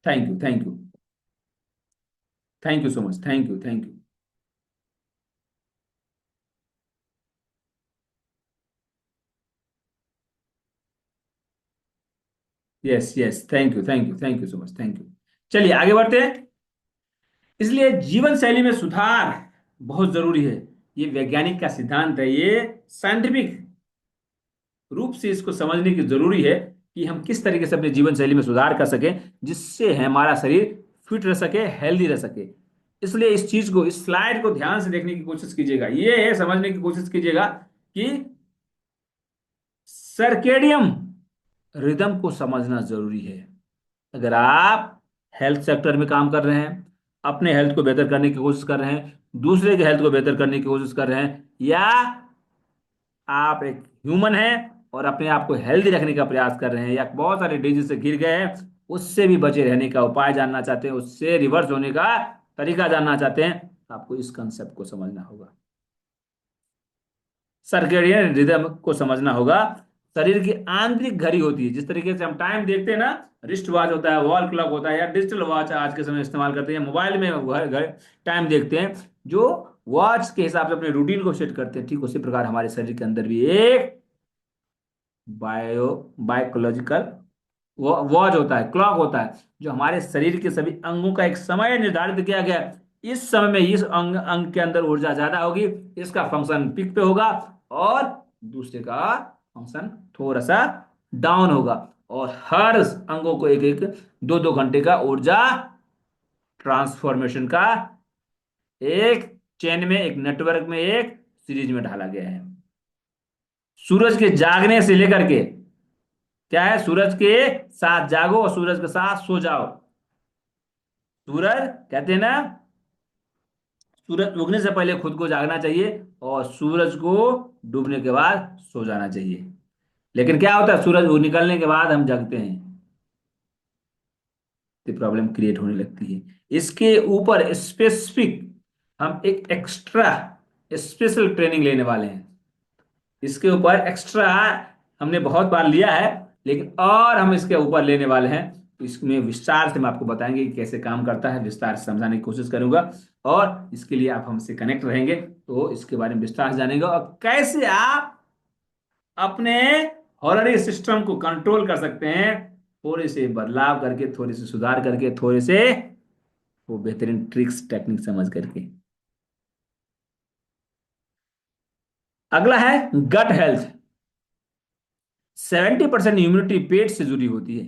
Thank you, thank you, thank you so much, thank you, thank you. Yes yes, thank you, thank you, thank you so much, thank you. चलिए आगे बढ़ते हैं। इसलिए जीवन शैली में सुधार बहुत जरूरी है। ये वैज्ञानिक का सिद्धांत है, ये साइंटिफिक रूप से इसको समझने की जरूरी है कि हम किस तरीके से अपने जीवन शैली में सुधार कर सकें, जिससे हमारा शरीर फिट रह सके, हेल्दी रह सके। इसलिए इस चीज को, इस स्लाइड को ध्यान से देखने की कोशिश कीजिएगा, ये है समझने की कोशिश कीजिएगा कि सर्केडियम रिदम को समझना जरूरी है। अगर आप हेल्थ सेक्टर में काम कर रहे हैं, अपने हेल्थ को बेहतर करने की कोशिश कर रहे हैं, दूसरे के हेल्थ को बेहतर करने की कोशिश कर रहे हैं, या आप एक ह्यूमन हैं और अपने आप को हेल्दी रखने का प्रयास कर रहे हैं, या बहुत सारे डिजीज से घिर गए हैं, उससे भी बचे रहने का उपाय जानना चाहते हैं, उससे रिवर्स होने का तरीका जानना चाहते हैं, तो आपको इस कंसेप्ट को समझना होगा, सर्केडियन रिदम को समझना होगा। शरीर की आंतरिक घड़ी होती है, जिस तरीके से हम टाइम देखते हैं ना, रिस्ट वॉच होता है, वॉल क्लॉक होता है, या डिजिटल वॉच आज के समय इस्तेमाल करते हैं, मोबाइल में घर घर टाइम देखते हैं, जो वॉच के हिसाब से अपने रूटीन को सेट करते हैं, ठीक उसी प्रकार हमारे शरीर के अंदर भी एक बायोलॉजिकल वॉच होता है, क्लॉक होता है, जो हमारे शरीर के सभी अंगों का एक समय निर्धारित किया गया है। इस समय में इस अंग अंग के अंदर ऊर्जा ज्यादा होगी, इसका फंक्शन पीक पे होगा, और दूसरे का फंक्शन थोड़ा सा डाउन होगा। और हर अंगों को एक एक 2-2 घंटे का ऊर्जा ट्रांसफॉर्मेशन का एक चेन में, एक नेटवर्क में, एक सीरीज में ढाला गया है। सूरज के जागने से लेकर के, क्या है, सूरज के साथ जागो और सूरज के साथ सो जाओ। सूरज, कहते हैं ना, सूरज उगने से पहले खुद को जागना चाहिए, और सूरज को डूबने के बाद सो जाना चाहिए। लेकिन क्या होता है, सूरज निकलने के बाद हम जगते हैं, तो प्रॉब्लम क्रिएट होने लगती है। इसके ऊपर स्पेसिफिक हम एक एक्स्ट्रा स्पेशल ट्रेनिंग लेने वाले हैं। इसके ऊपर एक्स्ट्रा हमने बहुत बार लिया है, लेकिन और हम इसके ऊपर लेने वाले हैं। इसमें विस्तार से हम आपको बताएंगे कि कैसे काम करता है, विस्तार से समझाने की कोशिश करूंगा। और इसके लिए आप हमसे कनेक्ट रहेंगे तो इसके बारे में विस्तार से जानेंगे, और कैसे आप अपने हॉर्मोनल सिस्टम को कंट्रोल कर सकते हैं, थोड़े से बदलाव करके, थोड़े से सुधार करके, थोड़े से वो बेहतरीन ट्रिक्स टेक्निक समझ करके। अगला है गट हेल्थ। 70% इम्यूनिटी पेट से जुड़ी होती है।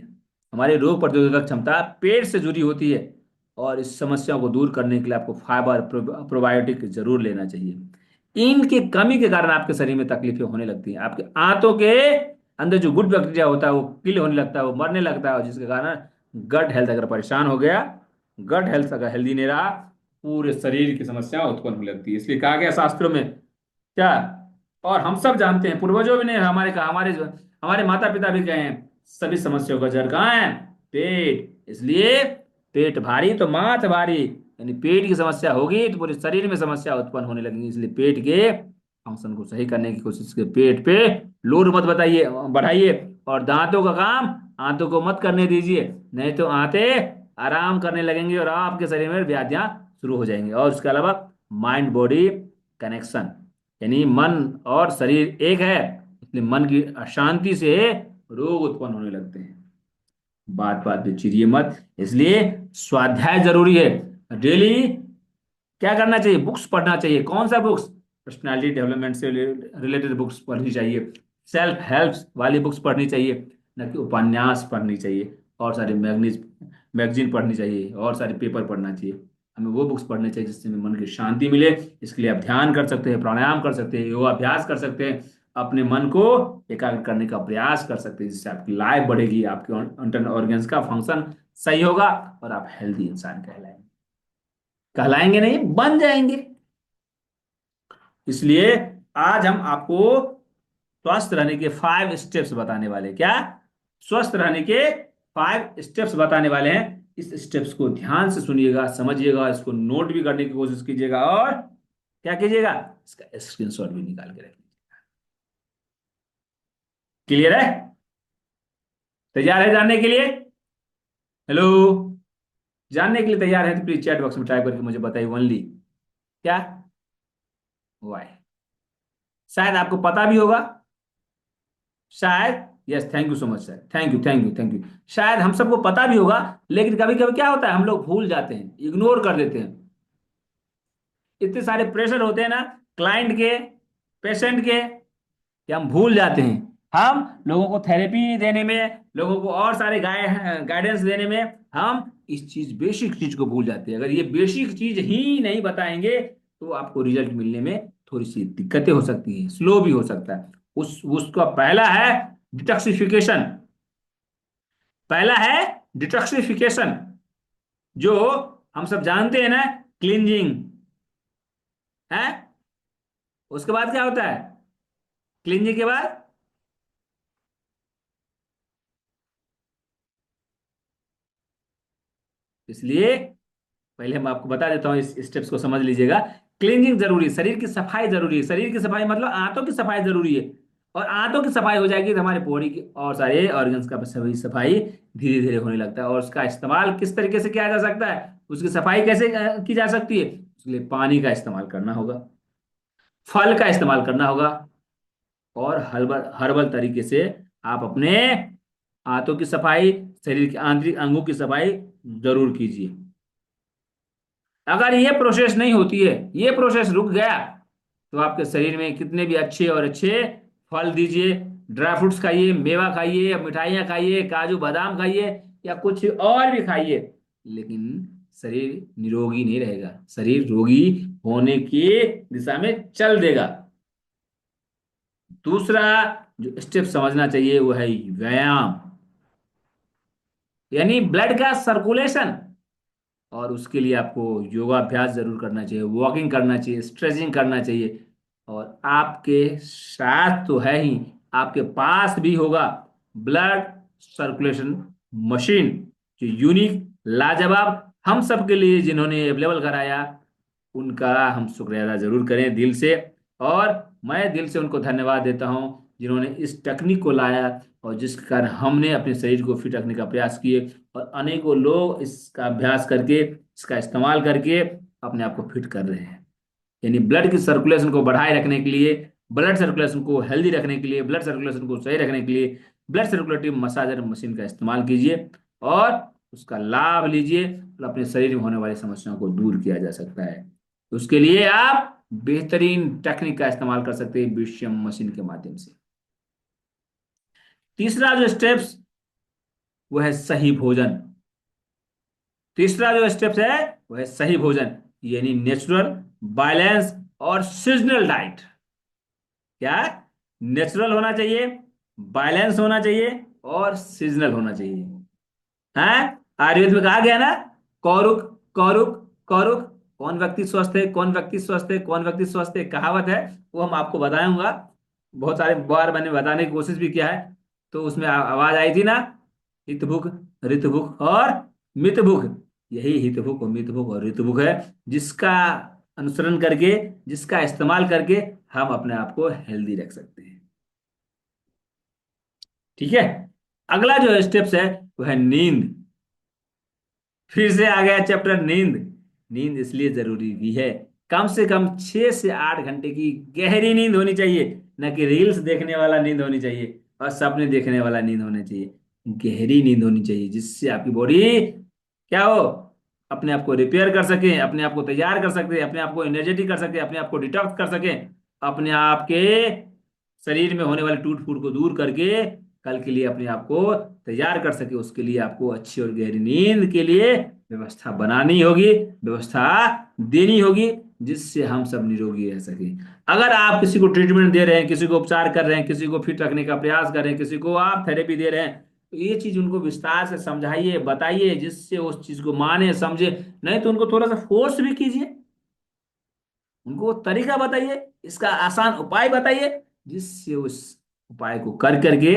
हमारी रोग प्रतिरोधक क्षमता पेट से जुड़ी होती है, और इस समस्या को दूर करने के लिए आपको फाइबर, प्रोबायोटिक जरूर लेना चाहिए। इनकी कमी के कारण आपके शरीर में तकलीफें होने लगती हैं, आपके आंतों के अंदर जो गुड बैक्टीरिया होता है वो किल होने लगता है, वो मरने लगता है, और जिसके कारण गट हेल्थ अगर परेशान हो गया, गट हेल्थ अगर हेल्दी नहीं रहा, पूरे शरीर की समस्या उत्पन्न होने लगती है। इसलिए कहा गया शास्त्रों में, क्या, और हम सब जानते हैं, पूर्वजों भी ने हमारे कहा, हमारे हमारे माता पिता भी कहे हैं, सभी समस्याओं का जड़ कहाँ है, पेट। इसलिए पेट भारी तो माथ भारी, यानी पेट की समस्या होगी तो पूरे शरीर में समस्या उत्पन्न होने लगेगी। इसलिए पेट के फंक्शन को सही करने की कोशिश करिए, पेट पे लोड मत बताइए, बढ़ाइए। और दांतों का काम आंतों को मत करने दीजिए, नहीं तो आंतें आराम करने लगेंगे और आपके शरीर में व्याधियां शुरू हो जाएंगी। और उसके अलावा माइंड बॉडी कनेक्शन, यानी मन और शरीर एक है, इसलिए मन की अशांति से रोग उत्पन्न होने लगते हैं। बात बात पे चिड़िए मत। इसलिए स्वाध्याय जरूरी है। डेली क्या करना चाहिए, बुक्स पढ़ना चाहिए। कौन सा बुक्स, पर्सनालिटी डेवलपमेंट से रिलेटेड बुक्स पढ़नी चाहिए, सेल्फ हेल्प वाली बुक्स पढ़नी चाहिए, न कि उपन्यास पढ़नी चाहिए, और सारी मैगजीन पढ़नी चाहिए, और सारे पेपर पढ़ना चाहिए। हमें वो बुक्स पढ़नी चाहिए जिससे हमें मन की शांति मिले। इसके लिए आप ध्यान कर सकते हैं, प्राणायाम कर सकते हैं, योगाभ्यास कर सकते हैं, अपने मन को एकाग्र करने का प्रयास कर सकते हैं, जिससे आपकी लाइफ बढ़ेगी, आपके इंटरनल ऑर्गन्स का फंक्शन सही होगा, और आप हेल्दी इंसान कहलाएंगे। कहलाएंगे नहीं, बन जाएंगे। इसलिए आज हम आपको स्वस्थ रहने के 5 स्टेप्स बताने वाले हैं। क्या, स्वस्थ रहने के 5 स्टेप्स बताने वाले हैं। इस स्टेप्स को ध्यान से सुनिएगा, समझिएगा, इसको नोट भी करने की कोशिश कीजिएगा, और क्या कीजिएगा, इसका स्क्रीनशॉट भी निकाल के रखिए। क्लियर है? तैयार है जानने के लिए? हेलो। जानने के लिए तैयार है तो प्लीज चैट बॉक्स में टाइप करके मुझे बताइए ओनली। क्या? वाई। शायद आपको पता भी होगा, शायद। Yes, thank you so much sir, thank you thank you thank you. शायद हम सबको पता भी होगा, लेकिन कभी कभी क्या होता है, हम लोग भूल जाते हैं, इग्नोर कर देते हैं। इतने सारे प्रेशर होते हैं ना, क्लाइंट के, पेशेंट के, कि हम भूल जाते हैं। हम लोगों को थेरेपी देने में, लोगों को और सारे गाइडेंस देने में हम इस चीज, बेसिक चीज को भूल जाते हैं। अगर ये बेसिक चीज ही नहीं बताएंगे तो आपको रिजल्ट मिलने में थोड़ी सी दिक्कतें हो सकती हैं, स्लो भी हो सकता है। उसका पहला है डिटॉक्सिफिकेशन। पहला है डिटॉक्सिफिकेशन, जो हम सब जानते हैं ना, क्लींजिंग है। उसके बाद क्या होता है? क्लींजिंग के बाद, इसलिए पहले मैं आपको बता देता हूँ, इस स्टेप्स को समझ लीजिएगा। क्लींजिंग जरूरी है, शरीर की सफाई जरूरी है। शरीर की सफाई मतलब आंतों की सफाई जरूरी है। और आंतों की सफाई हो जाएगी तो हमारे बॉडी की और सारे ऑर्गन्स का सभी सफाई धीरे धीरे होने लगता है। और उसका इस्तेमाल किस तरीके से किया जा सकता है, उसकी सफाई कैसे की जा सकती है? उसके लिए पानी का इस्तेमाल करना होगा, फल का इस्तेमाल करना होगा, और हर्बल हर्बल तरीके से आप अपने आंतों की सफाई, शरीर के आंतरिक अंगों की सफाई जरूर कीजिए। अगर ये प्रोसेस नहीं होती है, ये प्रोसेस रुक गया, तो आपके शरीर में कितने भी अच्छे और अच्छे फल दीजिए, ड्राई फ्रूट्स खाइए, मेवा खाइए, मिठाइयाँ खाइए, काजू बादाम खाइए, या कुछ और भी खाइए, लेकिन शरीर निरोगी नहीं रहेगा, शरीर रोगी होने की दिशा में चल देगा। दूसरा जो स्टेप समझना चाहिए वो है व्यायाम, यानी ब्लड का सर्कुलेशन। और उसके लिए आपको योगाभ्यास जरूर करना चाहिए, वॉकिंग करना चाहिए, स्ट्रेचिंग करना चाहिए। और आपके साथ तो है ही, आपके पास भी होगा ब्लड सर्कुलेशन मशीन, जो यूनिक, लाजवाब, हम सब के लिए जिन्होंने अवेलेबल कराया, उनका हम शुक्रिया अदा जरूर करें दिल से। और मैं दिल से उनको धन्यवाद देता हूं जिन्होंने इस टेक्निक को लाया, और जिसके कारण हमने अपने शरीर को फिट रखने का प्रयास किए, और अनेकों लोग इसका अभ्यास करके, इसका इस्तेमाल करके अपने आप को फिट कर रहे हैं। यानी ब्लड की सर्कुलेशन को बढ़ाए रखने के लिए, ब्लड सर्कुलेशन को हेल्दी रखने के लिए, ब्लड सर्कुलेशन को सही रखने के लिए ब्लड सर्कुलेटिव मसाजर मशीन का इस्तेमाल कीजिए, और उसका लाभ लीजिए, और अपने शरीर में होने वाली समस्याओं को दूर किया जा सकता है। तो उसके लिए आप बेहतरीन टेक्निक का इस्तेमाल कर सकते हैं बीसीएम मशीन के माध्यम से। तीसरा जो स्टेप्स, वो है सही भोजन। तीसरा जो स्टेप्स है वो है सही भोजन, यानी नेचुरल, बैलेंस और सीजनल डाइट। क्या? नेचुरल होना चाहिए, बैलेंस होना चाहिए, और सीजनल होना चाहिए। है, आयुर्वेद में कहा गया ना, कौरुक, कौरुक, कौरुक। कौन व्यक्ति स्वस्थ है, कौन व्यक्ति स्वस्थ है, कौन व्यक्ति स्वस्थ है, कहावत है। वो हम आपको बताऊंगा, बहुत सारे बार मैंने बताने की कोशिश भी किया है। तो उसमें आवाज आई थी ना, हित भुख, ऋत भुख और मित भुख। यही हित भुख और मित भुख और ऋत भुख है, जिसका अनुसरण करके, जिसका इस्तेमाल करके हम अपने आप को हेल्दी रख सकते हैं। ठीक है। अगला जो स्टेप्स है वो है नींद। फिर से आ गया चैप्टर नींद। नींद इसलिए जरूरी भी है, कम से कम 6 से 8 घंटे की गहरी नींद होनी चाहिए। न कि रील्स देखने वाला नींद होनी चाहिए और सपने देखने वाला नींद होना चाहिए। गहरी नींद होनी चाहिए, जिससे आपकी बॉडी क्या हो, अपने आप को रिपेयर कर सके, अपने आप को तैयार कर सकते, अपने आप को एनर्जेटिक कर सके, अपने आप को डिटॉक्स कर सके, अपने आप के शरीर में होने वाले टूट फूट को दूर करके कल के लिए अपने आप को तैयार कर सके। उसके लिए आपको अच्छी और गहरी नींद के लिए व्यवस्था बनानी होगी, व्यवस्था देनी होगी, जिससे हम सब निरोगी रह सके। अगर आप किसी को ट्रीटमेंट दे रहे हैं, किसी को उपचार कर रहे हैं, किसी को फिट रखने का प्रयास कर रहे हैं, किसी को आप थेरेपी दे रहे हैं, तो ये चीज उनको विस्तार से समझाइए, बताइए, जिससे उस चीज को माने, समझे। नहीं तो उनको थोड़ा सा फोर्स भी कीजिए, उनको तरीका बताइए, इसका आसान उपाय बताइए, जिससे उस उपाय को कर करके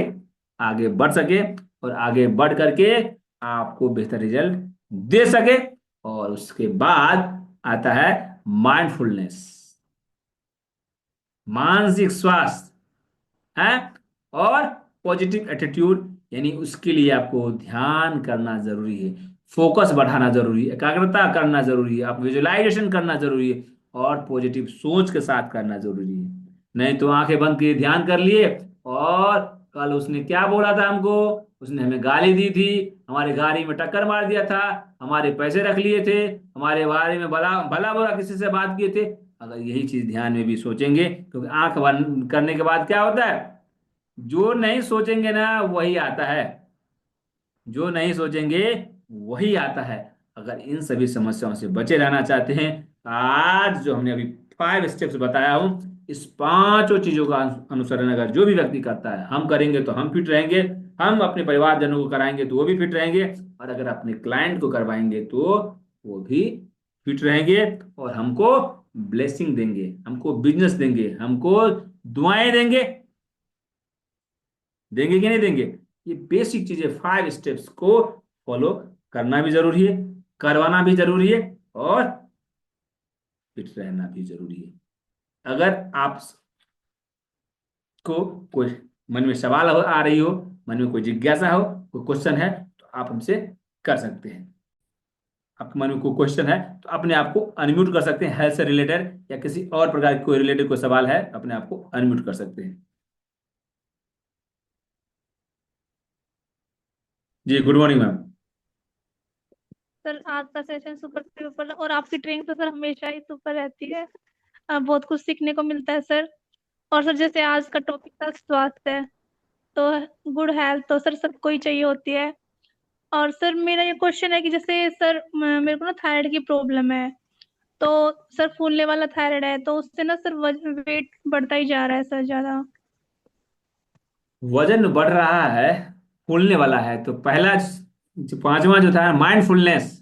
आगे बढ़ सके, और आगे बढ़ करके आपको बेहतर रिजल्ट दे सके। और उसके बाद आता है माइंडफुलनेस, मानसिक स्वास्थ्य है, और पॉजिटिव एटीट्यूड। यानी उसके लिए आपको ध्यान करना जरूरी है, फोकस बढ़ाना जरूरी है, एकाग्रता करना जरूरी है, आप विजुअलाइजेशन करना जरूरी है, और पॉजिटिव सोच के साथ करना जरूरी है। नहीं तो आंखें बंद किए ध्यान कर लिए, और कल उसने क्या बोला था हमको, उसने हमें गाली दी थी, हमारी गाड़ी में टक्कर मार दिया था, हमारे पैसे रख लिए थे, हमारे बारे में भला भला बुरा किसी से बात किए थे। अगर यही चीज ध्यान में भी सोचेंगे, क्योंकि आंख बंद करने के बाद क्या होता है, जो नहीं सोचेंगे ना वही आता है, जो नहीं सोचेंगे वही आता है। अगर इन सभी समस्याओं से बचे रहना चाहते हैं, आज जो हमने अभी 5 स्टेप्स बताया हूं, इस पांचों चीजों का अनुसरण अगर जो भी व्यक्ति करता है, हम करेंगे तो हम फिट रहेंगे, हम अपने परिवारजनों को कराएंगे तो वो भी फिट रहेंगे, और अगर अपने क्लाइंट को करवाएंगे तो वो भी फिट रहेंगे, और हमको ब्लेसिंग देंगे, हमको बिजनेस देंगे, हमको दुआएं देंगे। देंगे कि नहीं देंगे? ये बेसिक चीजें, 5 स्टेप्स को फॉलो करना भी जरूरी है, करवाना भी जरूरी है, और फिट रहना भी जरूरी है। अगर आपको कोई मन में सवाल आ रही हो, मन में कोई जिज्ञासा हो, कोई क्वेश्चन है, तो आप हमसे कर सकते हैं। आपके मन में कोई क्वेश्चन है तो अपने आप को अनम्यूट कर सकते हैं, हेल्थ से रिलेटेड या किसी और प्रकार के कोई रिलेटेड कोई सवाल है, अपने आप को अनम्यूट कर सकते हैं। जी, गुड मॉर्निंग मैम। सर आज का सेशन सुपर से ऊपर, और आपकी ट्रेनिंग तो सर हमेशा ही सुपर रहती है। बहुत कुछ सीखने को मिलता है सर। और सर जैसे आज का टॉपिक था स्वास्थ्य, तो गुड हेल्थ तो सर सबको ही चाहिए होती है। और सर मेरा ये क्वेश्चन है कि जैसे सर मेरे को ना थायराइड की प्रॉब्लम है। तो सर फूलने वाला थायराइड है, तो उससे ना सर वेट बढ़ता ही जा रहा है सर ज्यादा। वजन बढ़ रहा है, फूलने वाला है, तो पहला जो पांचवा जो था माइंडफुलनेस,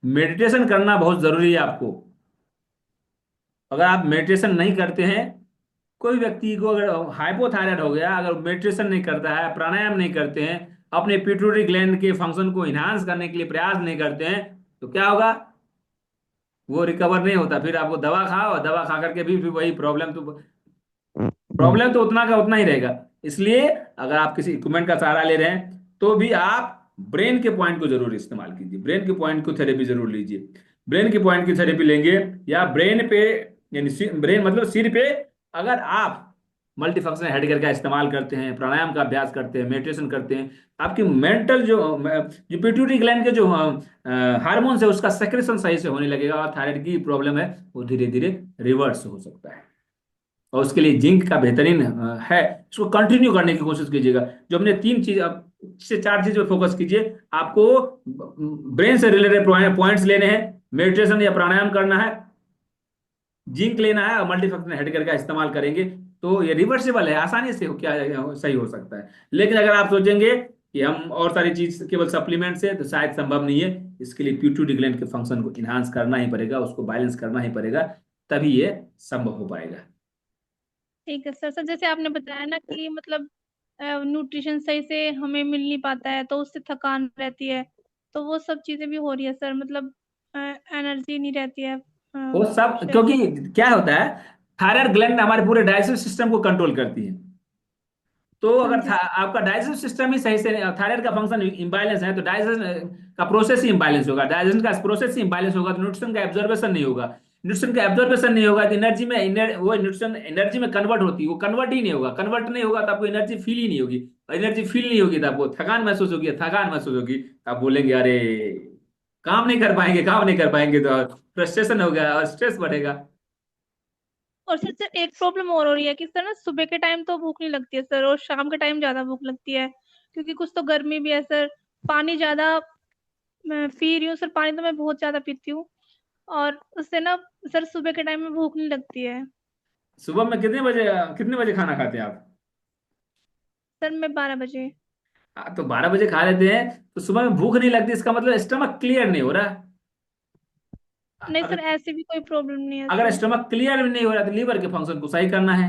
मेडिटेशन करना बहुत जरूरी है आपको। अगर आप मेडिटेशन नहीं करते हैं, कोई व्यक्ति को अगर हाइपोथायराइड हो गया, अगर मेडिटेशन नहीं करता है, प्राणायाम नहीं करते हैं, अपने पिट्यूटरी ग्लैंड के फंक्शन को इन्हांस करने के लिए प्रयास नहीं करते हैं, तो क्या होगा, वो रिकवर नहीं होता। फिर आपको दवा खाओ, और दवा खा करके भी वही प्रॉब्लम, तो प्रॉब्लम तो उतना का उतना ही रहेगा। इसलिए अगर आप किसी इक्विपमेंट का सहारा ले रहे हैं, तो भी आप ब्रेन के पॉइंट को जरूर इस्तेमाल कीजिए, ब्रेन के पॉइंट को थेरेपी जरूर लीजिए। ब्रेन के पॉइंट की थेरेपी लेंगे, या ब्रेन पे, यानी ब्रेन मतलब सिर पे, अगर आप मल्टीफंक्शनल हेडगेयर का इस्तेमाल करते हैं, प्राणायाम का अभ्यास करते हैं, मेडिटेशन करते हैं, आपकी मेंटल जो पिट्यूटरी ग्लैंड के जो हार्मोन्स है उसका सेक्रेशन सही से होने लगेगा, और थायराइड की प्रॉब्लम है वो धीरे धीरे रिवर्स हो सकता है। और उसके लिए जिंक का बेहतरीन है, इसको कंटिन्यू करने की कोशिश कीजिएगा। जो हमने 3 चीज, अब से 4 चीज पे फोकस कीजिए। आपको ब्रेन से रिलेटेड पॉइंट्स लेने हैं, मेडिटेशन या प्राणायाम करना है, जिंक लेना है, और मल्टीफंक्शनल हेडगेयर का इस्तेमाल करेंगे, तो ये रिवर्सिबल है, आसानी से क्या सही हो सकता है। लेकिन अगर आप सोचेंगे कि हम और सारी चीज केवल सप्लीमेंट से, तो शायद संभव नहीं है। इसके लिए पिट्यूटरी ग्लैंड के फंक्शन को इन्हांस करना ही पड़ेगा, उसको बैलेंस करना ही पड़ेगा, तभी ये संभव हो पाएगा। ठीक है सर। सर जैसे आपने बताया ना कि मतलब न्यूट्रिशन सही से हमें मिल नहीं पाता है, तो उससे थकान रहती है। तो वो सब चीजें भी हो रही है सर, मतलब एनर्जी नहीं रहती है वो सब शरीर क्योंकि में। क्या होता है, थायराइड ग्लैंड हमारे पूरे डाइजेस्टिव सिस्टम को कंट्रोल करती है। तो हाँ अगर जी सर। आपका डाइजेस्टिव सिस्टम ही सही से, थायराइड का फंक्शन इम्बैलेंस है, तो डाइजेशन का प्रोसेस ही इम्बैलेंस होगा, डाइजेशन का प्रोसेस ही इम्बैलेंस होगा, तो न्यूट्रिशन का एब्जॉर्बेशन नहीं होगा। न्यूट्रिशन का एब्जॉर्बेशन नहीं होगा तो एनर्जी में वो न्यूट्रिशन एनर्जी में कन्वर्ट होती है, वो कन्वर्ट ही नहीं होगा, कन्वर्ट नहीं होगा तो आपको एनर्जी फील ही नहीं होगी, और एनर्जी फील नहीं होगी तो आपको थकान महसूस होगी, थकान महसूस होगी तो आप बोलेंगे अरे काम नहीं कर पाएंगे, काम नहीं कर पाएंगे, तो फ्रस्ट्रेशन होगा और स्ट्रेस बढ़ेगा। और सर सर एक प्रॉब्लम और हो रही है कि सर ना सुबह के टाइम तो भूख नहीं लगती है सर, और शाम के टाइम ज्यादा भूख लगती है। क्योंकि कुछ तो गर्मी भी है सर। पानी ज्यादा मैं पी रही हूँ सर, पानी तो मैं बहुत ज्यादा पीती हूँ। और उससे ना सर सुबह के टाइम में भूख नहीं लगती है। सुबह में कितने बजे खाना खाते हैं आप? सर मैं 12 बजे। तो 12 बजे खा लेते हैं, तो सुबह में भूख नहीं लगती, इसका मतलब स्टमक क्लियर नहीं हो रहा। नहीं अगर सर ऐसी भी कोई प्रॉब्लम नहीं है अगर सर। स्टमक क्लियर नहीं हो रहा, तो लीवर के फंक्शन को सही करना है।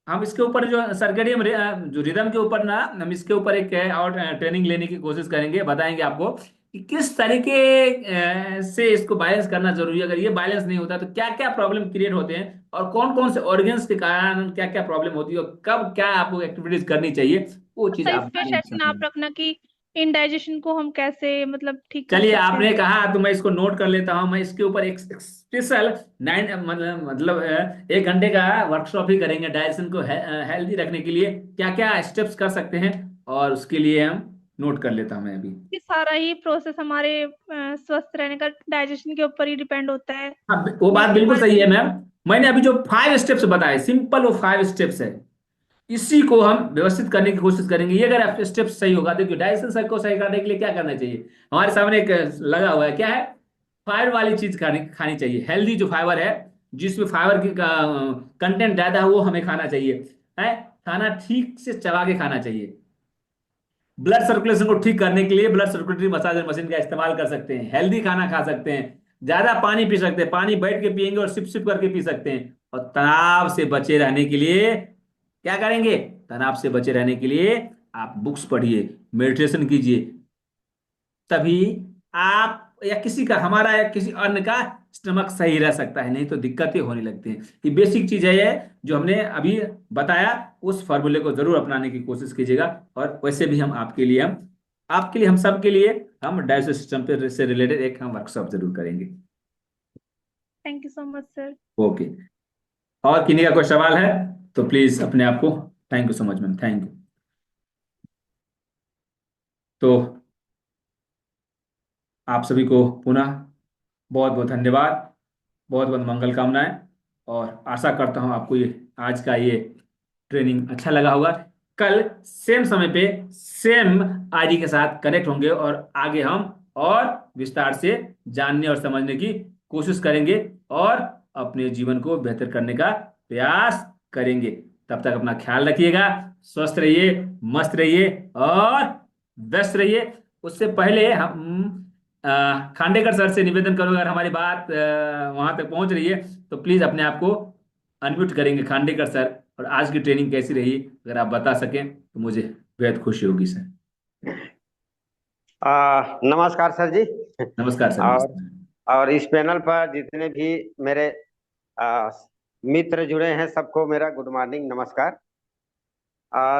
हम इसके ऊपर जो सर्केडियम जो रिदम के ऊपर ना, हम इसके ऊपर एक और ट्रेनिंग लेने की कोशिश करेंगे, बताएंगे आपको कि किस तरीके से इसको बैलेंस करना जरूरी है। अगर ये बैलेंस नहीं होता तो क्या क्या प्रॉब्लम क्रिएट होते हैं, और कौन कौन से ऑर्गन्स के कारण क्या क्या प्रॉब्लम होती है, और कब क्या आपको एक्टिविटीज करनी चाहिए, वो चीज सर आप इसमें जानेंगे, सेशन आप समझेंगे। रखना कि इंडाइजेशन को हम कैसे मतलब ठीक कर चलिए, सकते आपने हैं। कहा तो मैं इसको नोट कर लेता हूं। मैं इसके ऊपर एक स्पेशल 9 मतलब 1 घंटे का वर्कशॉप ही करेंगे डाइजेशन को हेल्दी रखने के लिए, क्या क्या स्टेप्स कर सकते हैं, और उसके लिए हम नोट कर लेता हूं मैं अभी। ये सारा ही प्रोसेस हमारे स्वस्थ रहने का डाइजेशन के ऊपर ही डिपेंड होता है। हाँ, वो बात जिससे बिल्कुल हमारे सही है मैम। मैंने अभी जो 5 स्टेप्स बताए, सिंपल वो 5 स्टेप्स है, इसी को हम व्यवस्थित करने की कोशिश करेंगे। ये अगर स्टेप सही होगा, देखिए डाइजेशन साइकिल को सही करने के लिए क्या करना चाहिए। हमारे सामने एक लगा हुआ है, क्या है, फाइबर वाली चीज खानी खानी चाहिए, हेल्दी जो फाइबर है, जिसमें फाइबर की कंटेंट ज्यादा है, वो हमें खाना चाहिए। है, खाना ठीक से चबा के खाना चाहिए। ब्लड सर्कुलेशन को ठीक करने के लिए ब्लड सर्कुलेटरी मसाजर मशीन का इस्तेमाल कर सकते हैं। हेल्दी खाना खा सकते हैं। ज्यादा पानी पी सकते हैं, पानी बैठ के पिएंगे और सिप सिप करके पी सकते हैं। और तनाव से बचे रहने के लिए क्या करेंगे, तनाव से बचे रहने के लिए आप बुक्स पढ़िए, मेडिटेशन कीजिए। तभी आप या किसी का, हमारा या किसी अन्य का स्टमक सही रह सकता है, नहीं तो दिक्कतें होने लगती हैं। ये बेसिक चीज है ये, जो हमने अभी बताया। उस फॉर्मूले को जरूर अपनाने की कोशिश कीजिएगा। और वैसे भी हम आपके लिए, हम सब के लिए हम डाइजेस्टिव सिस्टम पे से रिलेटेड एक हम वर्कशॉप जरूर करेंगे। Thank you so much sir. Okay. और किन्हीं का कोई सवाल है तो प्लीज अपने आप को, thank you so much ma'am, thank you. तो आप सभी को पुनः बहुत बहुत धन्यवाद, बहुत बहुत मंगल कामनाएं। और आशा करता हूं आपको ये आज का ये ट्रेनिंग अच्छा लगा होगा। कल सेम समय पे सेम आईडी के साथ कनेक्ट होंगे, और आगे हम और विस्तार से जानने और समझने की कोशिश करेंगे, और अपने जीवन को बेहतर करने का प्रयास करेंगे। तब तक अपना ख्याल रखिएगा, स्वस्थ रहिए, मस्त रहिए और व्यस्त रहिए। उससे पहले हम खांडेकर सर से निवेदन करूंगा, अगर हमारी बात वहां तक पहुंच रही है तो प्लीज अपने आप को अनम्यूट करेंगे खांडेकर सर। और आज की ट्रेनिंग कैसी रही, अगर आप बता सकें तो मुझे बेहद खुशी होगी सर। नमस्कार सर जी। नमस्कार सर, और नमस्कार। और इस पैनल पर जितने भी मेरे आ, मित्र जुड़े हैं, सबको मेरा गुड मॉर्निंग, नमस्कार।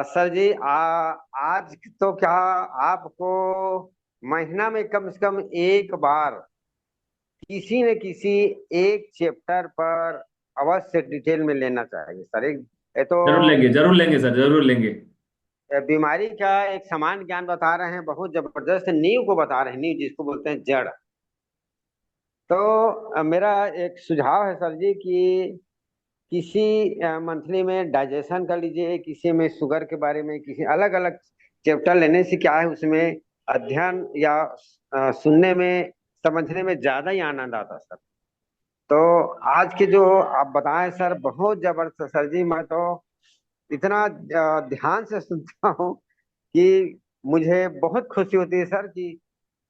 सर जी, आज तो क्या, आपको महीना में कम से कम एक बार किसी न किसी एक चैप्टर पर अवश्य डिटेल में लेना चाहिए सर। एक ये तो जरूर लेंगे सर, जरूर लेंगे। बीमारी का एक समान ज्ञान बता रहे हैं, बहुत जबरदस्त नींव को बता रहे हैं, नींव जिसको बोलते हैं जड़। तो मेरा एक सुझाव है सर जी कि किसी मंथली में डाइजेशन कर लीजिए, किसी में शुगर के बारे में, किसी अलग अलग चैप्टर लेने से क्या है, उसमें अध्ययन या सुनने में, समझने में ज्यादा ही आनंद आता है सर। तो आज के जो आप बताएं सर, बहुत जबरदस्त सर जी। मैं तो इतना ध्यान से सुनता हूँ कि मुझे बहुत खुशी होती है सर कि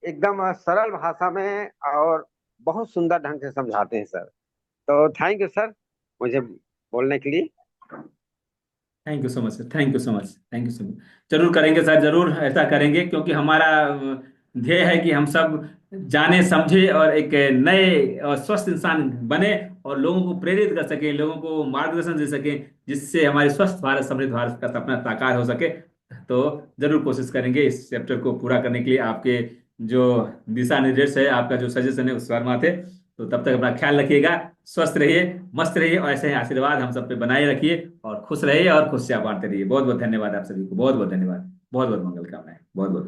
एकदम सरल भाषा में और बहुत सुंदर ढंग से समझाते हैं सर। तो थैंक यू सर, मुझे बोलने के लिए। Thank you so much sir, thank you so much, thank you so much. जरूर करेंगे सर, जरूर ऐसा करेंगे, क्योंकि हमारा ध्येय है कि हम सब जाने समझे और एक नए और स्वस्थ इंसान बने, और लोगों को प्रेरित कर सकें, लोगों को मार्गदर्शन दे सकें, जिससे हमारे स्वस्थ भारत, समृद्ध भारत का सपना साकार हो सके। तो जरूर कोशिश करेंगे इस चैप्टर को पूरा करने के लिए। आपके जो दिशा निर्देश है, आपका जो सजेशन है, उस पर थे। तो तब तक अपना ख्याल रखिएगा, स्वस्थ रहिए, मस्त रहिए, और ऐसे ही आशीर्वाद हम सब पे बनाए रखिए, और खुश रहिए और खुशियां बांटते रहिए। बहुत बहुत धन्यवाद आप सभी को, बहुत बहुत धन्यवाद, बहुत बहुत मंगल कामनाएं, बहुत बहुत।